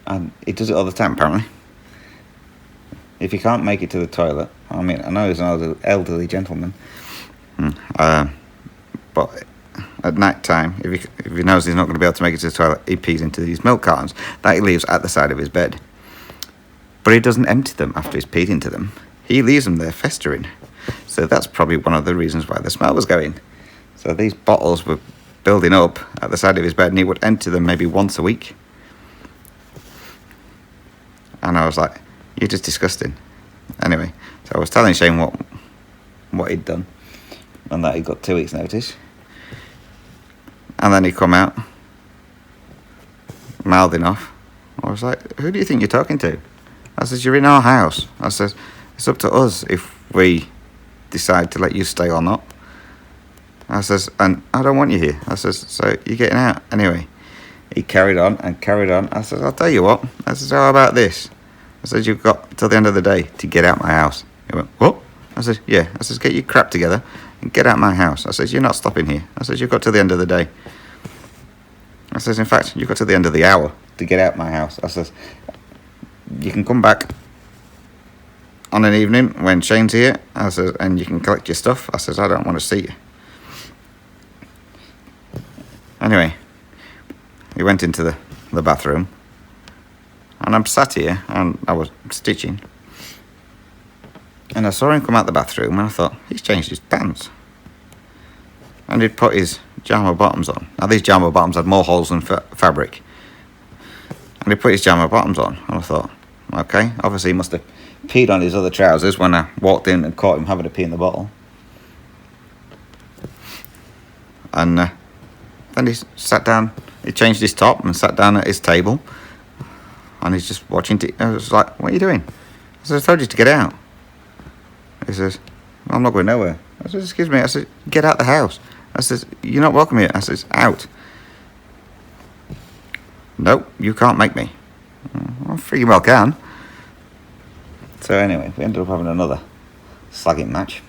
And he does it all the time, apparently. If he can't make it to the toilet, I mean, I know he's an elderly gentleman, but at night time, if he knows he's not going to be able to make it to the toilet, he pees into these milk cartons that he leaves at the side of his bed. But he doesn't empty them after he's peed into them. He leaves them there festering. So that's probably one of the reasons why the smell was going. So these bottles were building up at the side of his bed, and he would empty them maybe once a week. And I was like, "You're just disgusting." Anyway, so I was telling Shane what he'd done, and that he got 2 weeks' notice. And then he come out, mouthing off. I was like, "Who do you think you're talking to?" I says, "You're in our house." I says, "It's up to us if we decide to let you stay or not." I says, "And I don't want you here." I says, "So you're getting out." Anyway, he carried on and carried on. I says, "I'll tell you what." I says, "How about this?" I says, "You've got till the end of the day to get out my house." He went, "What?" I says, "Yeah." I says, "Get your crap together and get out my house." I says, "You're not stopping here." I says, "You've got till the end of the day." I says, "In fact, you've got to the end of the hour to get out my house." I says, "You can come back on an evening when Shane's here," I says, "and you can collect your stuff." I says, "I don't want to see you." Anyway, he went into the bathroom, and I'm sat here, and I was stitching, and I saw him come out the bathroom, and I thought, he's changed his pants. And he'd put his jumper bottoms on. Now, these jumper bottoms had more holes than fabric. And he put his jumper bottoms on, and I thought, okay, obviously he must have peed on his other trousers when I walked in and caught him having a pee in the bottle. And then he sat down, he changed his top and sat down at his table, and he's just watching I was like, "What are you doing?" I said, "I told you to get out." He says, "I'm not going nowhere." I said, "Excuse me." I said, "Get out the house." I says, "You're not welcome here." I says, "Out." "Nope, you can't make me." "I freaking well can." So anyway, we ended up having another slagging match.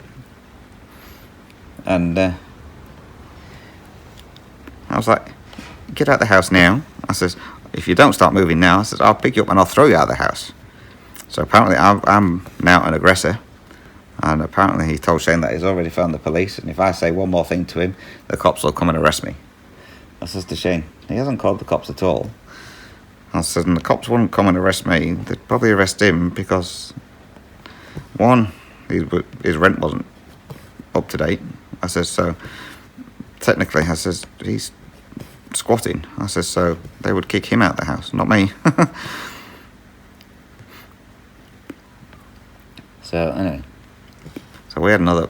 And I was like, "Get out the house now." I says, "If you don't start moving now," I says, "I'll pick you up and I'll throw you out of the house." So apparently I'm now an aggressor. And apparently he told Shane that he's already found the police, and if I say one more thing to him, the cops will come and arrest me. I says to Shane, he hasn't called the cops at all. I said, and the cops wouldn't come and arrest me, they'd probably arrest him because, one, his rent wasn't up to date. I says, so technically, I says, he's squatting. I says, so they would kick him out of the house, not me. So anyway. So we had another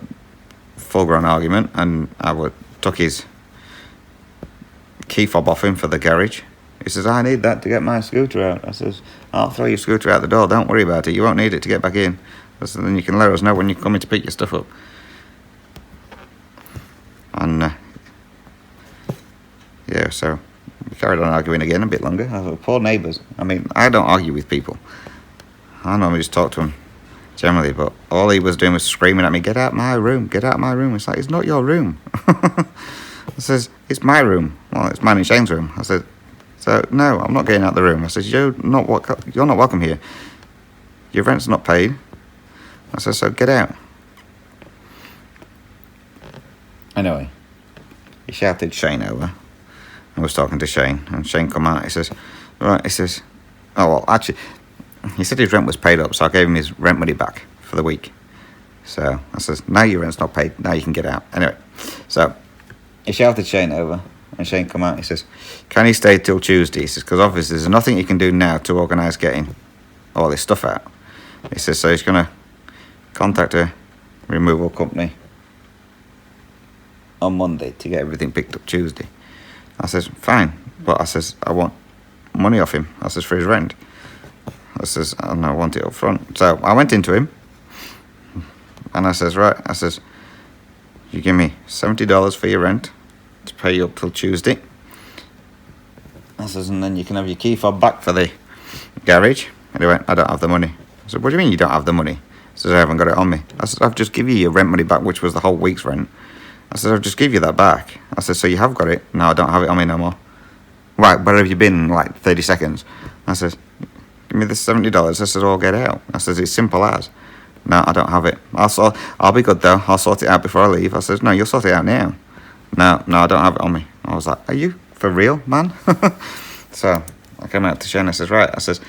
full-grown argument, and I took his key fob off him for the garage. He says, "I need that to get my scooter out." I says, "I'll throw your scooter out the door, don't worry about it, you won't need it to get back in. I said, then you can let us know when you're coming to pick your stuff up." And yeah, so we carried on arguing again a bit longer. I thought, poor neighbours. I mean, I don't argue with people. I normally just talk to them generally, but all he was doing was screaming at me, "Get out my room, get out my room." It's like, it's not your room. I says, "It's my room." "Well, it's mine and Shane's room." I said, "So no, I'm not getting out the room." I says, you're not welcome here. Your rent's not paid." I said, "So get out." Anyway, he shouted Shane over. I was talking to Shane, and Shane come out. He says, Right, he says, oh, well, actually, he said his rent was paid up, so I gave him his rent money back for the week. So I says, now your rent's not paid, now you can get out. Anyway, so he shouted Shane over, and Shane come out. He says, can he stay till Tuesday? He says, because obviously there's nothing you can do now to organise getting all this stuff out. He says, so he's going to contact a removal company on Monday to get everything picked up Tuesday. I says, fine, but I says, I want money off him. I says, for his rent. I says, and I want it up front. So I went into him, and I says, right, I says, you give me $70 for your rent to pay you up till Tuesday. I says, and then you can have your key fob back for the garage. And he went, I don't have the money. I said, what do you mean you don't have the money? He says, I haven't got it on me. I said, I've just given you your rent money back, which was the whole week's rent. I said, I'll just give you that back. I said, so you have got it? No, I don't have it on me no more. Right, where have you been in like 30 seconds? I said, give me the $70. I said, I'll get out. I said, it's simple as. No, I don't have it. I'll be good though. I'll sort it out before I leave. I said, no, you'll sort it out now. No, I don't have it on me. I was like, are you for real, man? So I came out to Shane. I says, right. I says,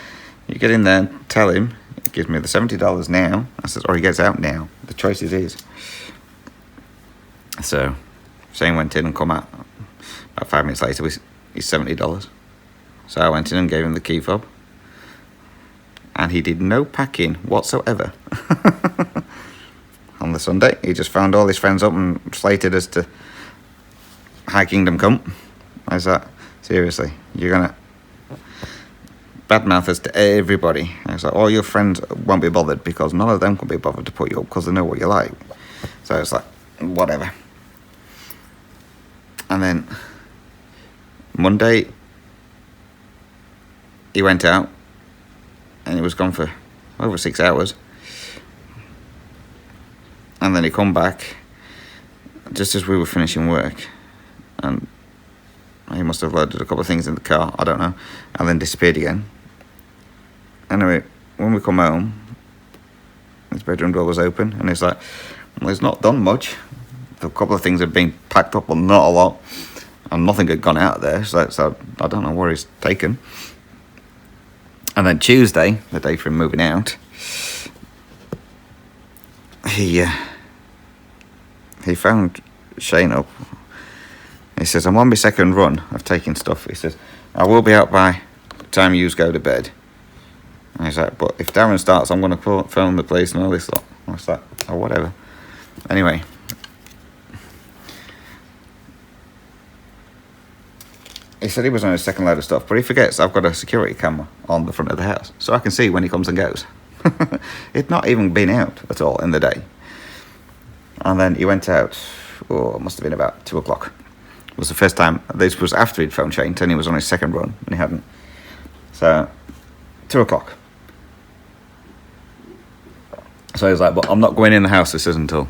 you get in there and tell him he gives me the $70 now. I says, or he gets out now. The choice is his. So Shane went in and come out. About 5 minutes later, he's $70. So I went in and gave him the key fob. And he did no packing whatsoever. On the Sunday, he just found all his friends up and slated us to High Kingdom come. I was like, seriously, you're going to badmouth us to everybody. I was like, all your friends won't be bothered because none of them can be bothered to put you up because they know what you're like. So it's like, whatever. And then Monday, he went out and he was gone for over 6 hours. And then he come back just as we were finishing work. And he must have loaded a couple of things in the car, I don't know. And then disappeared again. Anyway, when we come home, his bedroom door was open. And he's like, well, he's not done much. A couple of things had been packed up, but not a lot. And nothing had gone out there. So I don't know where he's taken. And then Tuesday, the day for him moving out, he found Shane up. He says, I'm on my second run of taking stuff. He says, I will be out by the time you go to bed. And he's like, but if Darren starts, I'm going to film the place and all this lot. I was like, oh, whatever. Anyway. He said he was on his second load of stuff, but he forgets I've got a security camera on the front of the house, so I can see when he comes and goes. He'd not even been out at all in the day. And then he went out, it must have been about 2 o'clock. It was the first time, this was after he'd phoned Shane, and he was on his second run, and he hadn't. So, 2 o'clock. So he was like, but I'm not going in the house, this isn't until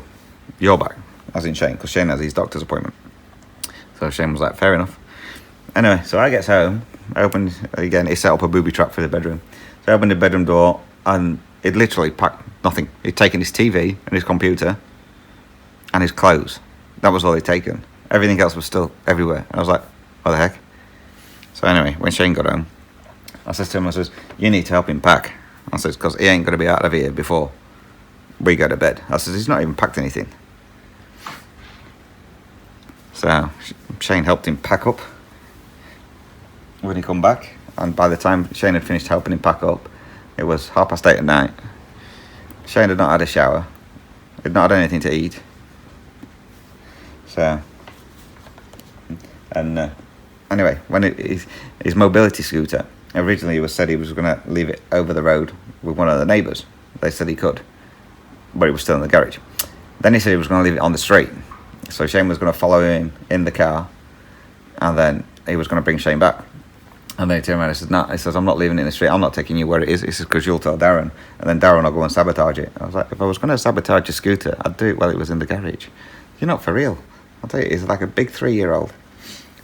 you're back, as in Shane, because Shane has his doctor's appointment. So Shane was like, fair enough. Anyway, so I gets home, opened, again, he set up a booby trap for the bedroom. So I opened the bedroom door, and it literally packed nothing. He'd taken his TV and his computer and his clothes. That was all he'd taken. Everything else was still everywhere. And I was like, what the heck? So anyway, when Shane got home, I said to him, I says, you need to help him pack. I says, because he ain't going to be out of here before we go to bed. I says, he's not even packed anything. So Shane helped him pack up when he come back, and by the time Shane had finished helping him pack up, it was 8:30 at night. Shane had not had a shower, had not had anything to eat. So, and anyway, when his mobility scooter, originally it was said he was going to leave it over the road with one of the neighbours. They said he could, but it was still in the garage. Then he said he was going to leave it on the street. So Shane was going to follow him in the car, and then he was going to bring Shane back. And then he turned around and said, no, he says, I'm not leaving it in the street, I'm not taking you where it is. He says, because you'll tell Darren, and then Darren will go and sabotage it. I was like, if I was going to sabotage your scooter, I'd do it while it was in the garage. You're not for real. I'll tell you, he's like a big 3-year-old.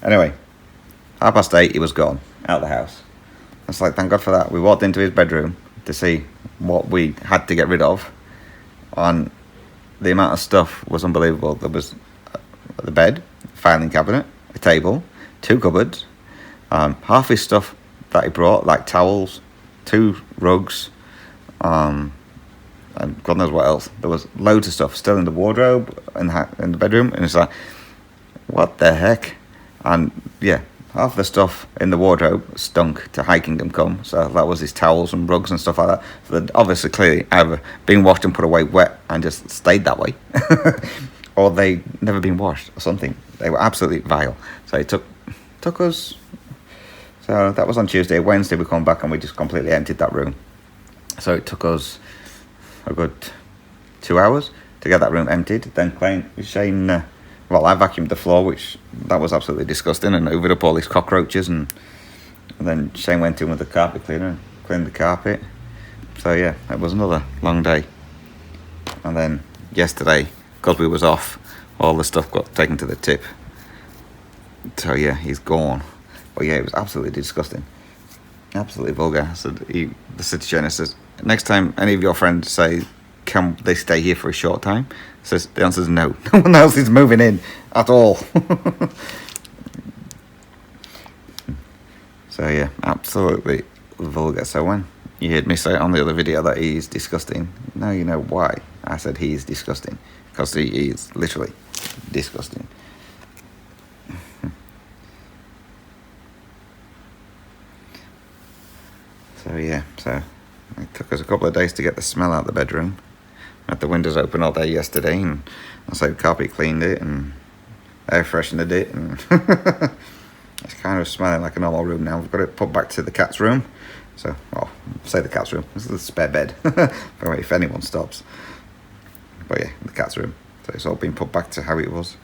Anyway, 8:30, he was gone, out of the house. I was like, thank God for that. We walked into his bedroom to see what we had to get rid of, and the amount of stuff was unbelievable. There was the bed, filing cabinet, a table, 2 cupboards, half his stuff that he brought, like towels, 2 rugs, and God knows what else. There was loads of stuff still in the wardrobe in the bedroom, and it's like, what the heck? And yeah, half the stuff in the wardrobe stunk to High Kingdom Come, so that was his towels and rugs and stuff like that. So they'd obviously clearly either been washed and put away wet and just stayed that way, or they never been washed or something. They were absolutely vile. So it took us. So that was on Tuesday. Wednesday we come back and we just completely emptied that room. So it took us a good 2 hours to get that room emptied. Then Shane, I vacuumed the floor, which that was absolutely disgusting, and hoovered up all these cockroaches, and then Shane went in with the carpet cleaner and cleaned the carpet. So yeah, it was another long day. And then yesterday, because we was off, all the stuff got taken to the tip. So yeah, he's gone. But yeah, it was absolutely disgusting. Absolutely vulgar. So the city trainer says, next time any of your friends say, can they stay here for a short time? Says the answer is no. No one else is moving in at all. So yeah, absolutely vulgar. So when you heard me say on the other video that he's disgusting, now you know why I said he's disgusting. Because he is literally disgusting. So yeah, so it took us a couple of days to get the smell out of the bedroom. I had the windows open all day yesterday, and I carpet cleaned it and air freshened it, and it's kind of smelling like a normal room now. We've got it put back to the cat's room. So, well, say the cat's room. This is the spare bed, if anyone stops. But yeah, the cat's room. So it's all been put back to how it was.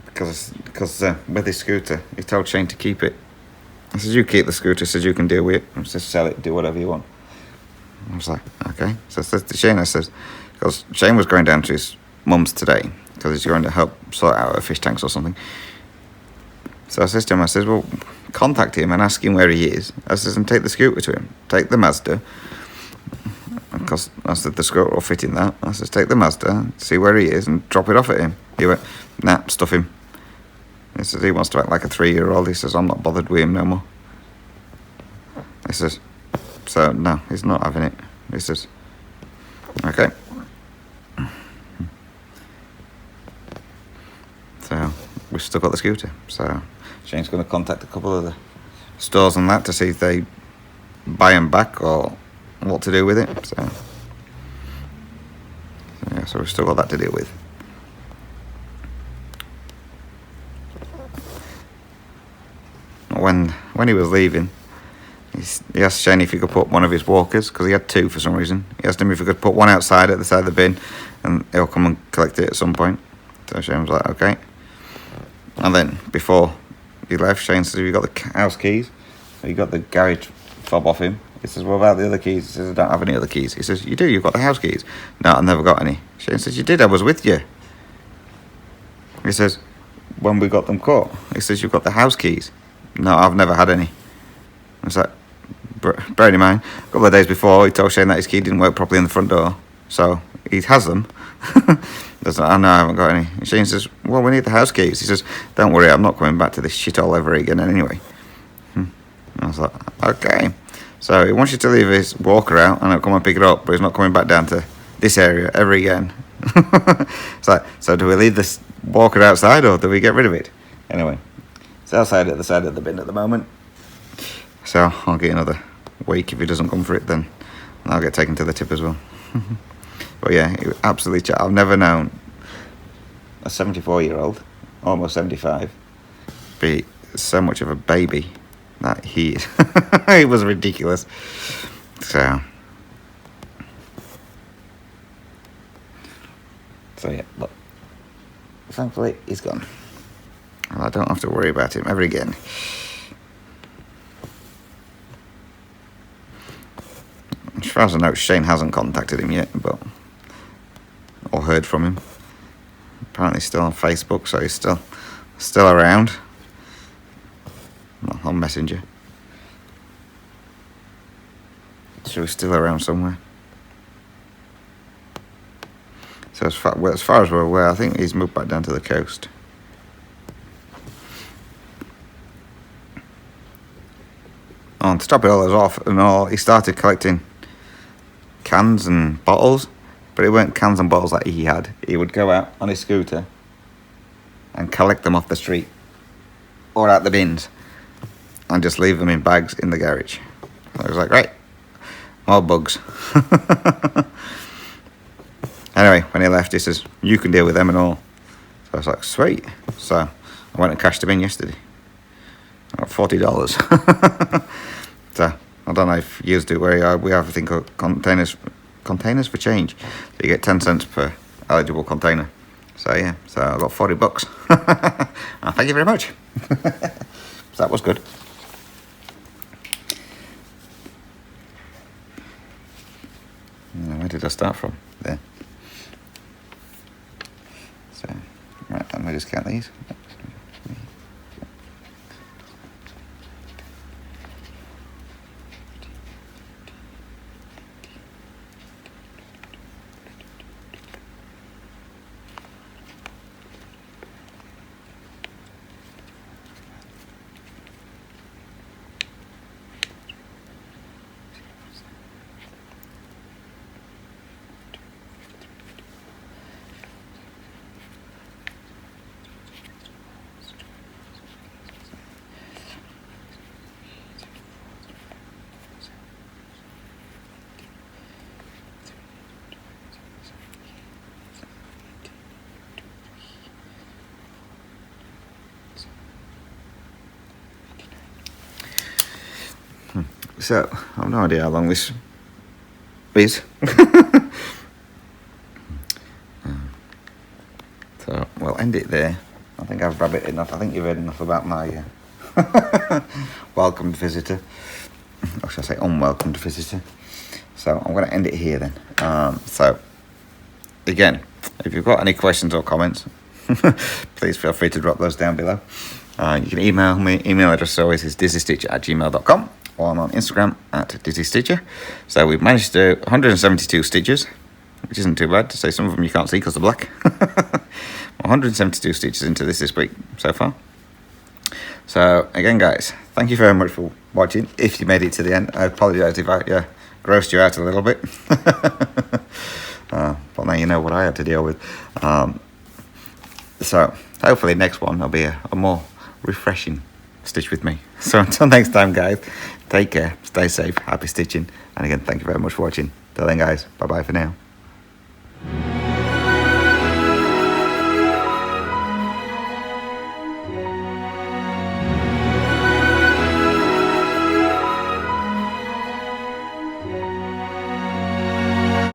Because with his scooter, he told Shane to keep it. He says, you keep the scooter. He says, you can deal with it. He says, sell it, do whatever you want. I was like, okay. So I said to Shane, because Shane was going down to his mum's today, because he's going to help sort out her fish tanks or something. So I says to him, I says, well, contact him and ask him where he is. I says, and take the scooter to him. Take the Mazda. Because I said, the scooter will fit in that. I says, take the Mazda, see where he is, and drop it off at him. He went, nah, stuff him. He says, he wants to act like a 3-year-old. He says, I'm not bothered with him no more. He says, so no, he's not having it. He says, okay. So we've still got the scooter. So Shane's going to contact a couple of the stores on that to see if they buy him back or what to do with it. So yeah, so we've still got that to deal with. When he was leaving, he asked Shane if he could put one of his walkers, because he had 2 for some reason. He asked him if he could put one outside at the side of the bin, and he'll come and collect it at some point. So Shane was like, okay. And then before he left, Shane said, have you got the house keys? So he got the garage fob off him. He says, what about the other keys? He says, I don't have any other keys. He says, you do, you've got the house keys. No, I've never got any. Shane says, you did, I was with you. He says, when we got them caught. He says, you've got the house keys. No, I've never had any. I was like, bearing in mind, a couple of days before, he told Shane that his key didn't work properly in the front door. So he has them. Like, I know I haven't got any. And Shane says, well, we need the house keys. He says, don't worry, I'm not coming back to this shit all over again anyway. I was like, okay. So he wants you to leave his walker out and I'll come and pick it up, but he's not coming back down to this area ever again. It's like, so do we leave this walker outside or do we get rid of it? Anyway, it's outside at the side of the bin at the moment. So I'll get another week. If he doesn't come for it, then I'll get taken to the tip as well. But yeah, it was absolutely I've never known a 74-year-old, almost 75, be so much of a baby that he is. It was ridiculous. So yeah, look, thankfully he's gone. Well, I don't have to worry about him ever again. As far as I know, Shane hasn't contacted him yet, or heard from him. Apparently still on Facebook, so he's still around. Well, on Messenger. So he's still around somewhere. So as far as we're aware, I think he's moved back down to the coast. on, to top it all off and all, he started collecting cans and bottles, but it weren't cans and bottles that he had. He would go out on his scooter and collect them off the street or out the bins and just leave them in bags in the garage. I was like, right, more bugs. Anyway, when he left, he says, you can deal with them and all. So I was like, sweet. So I went and cashed them in yesterday. I got $40. So I don't know if you do where we have a thing called containers for change. So you get 10 cents per eligible container. So yeah, so I got $40. Thank you very much. So that was good. Where did I start from? There. So, right, let me just count these. So, I have no idea how long this is. So, we'll end it there. I think I've rabbited enough. I think you've heard enough about my welcomed visitor. Or should I say unwelcomed visitor. So, I'm going to end it here then. So, again, if you've got any questions or comments, please feel free to drop those down below. You can email me. Email address always is dizzystitcher@gmail.com. Or I'm on Instagram @dizzystitcher. So we've managed to do 172 stitches, which isn't too bad. To say some of them you can't see because they're black. 172 stitches into this week so far. So again, guys, thank you very much for watching. If you made it to the end, I apologise if I grossed you out a little bit. But now you know what I had to deal with. So hopefully next one will be a more refreshing stitch with me. So until next time, guys, take care, stay safe, happy stitching, and again, thank you very much for watching. Till then, guys, bye bye for now.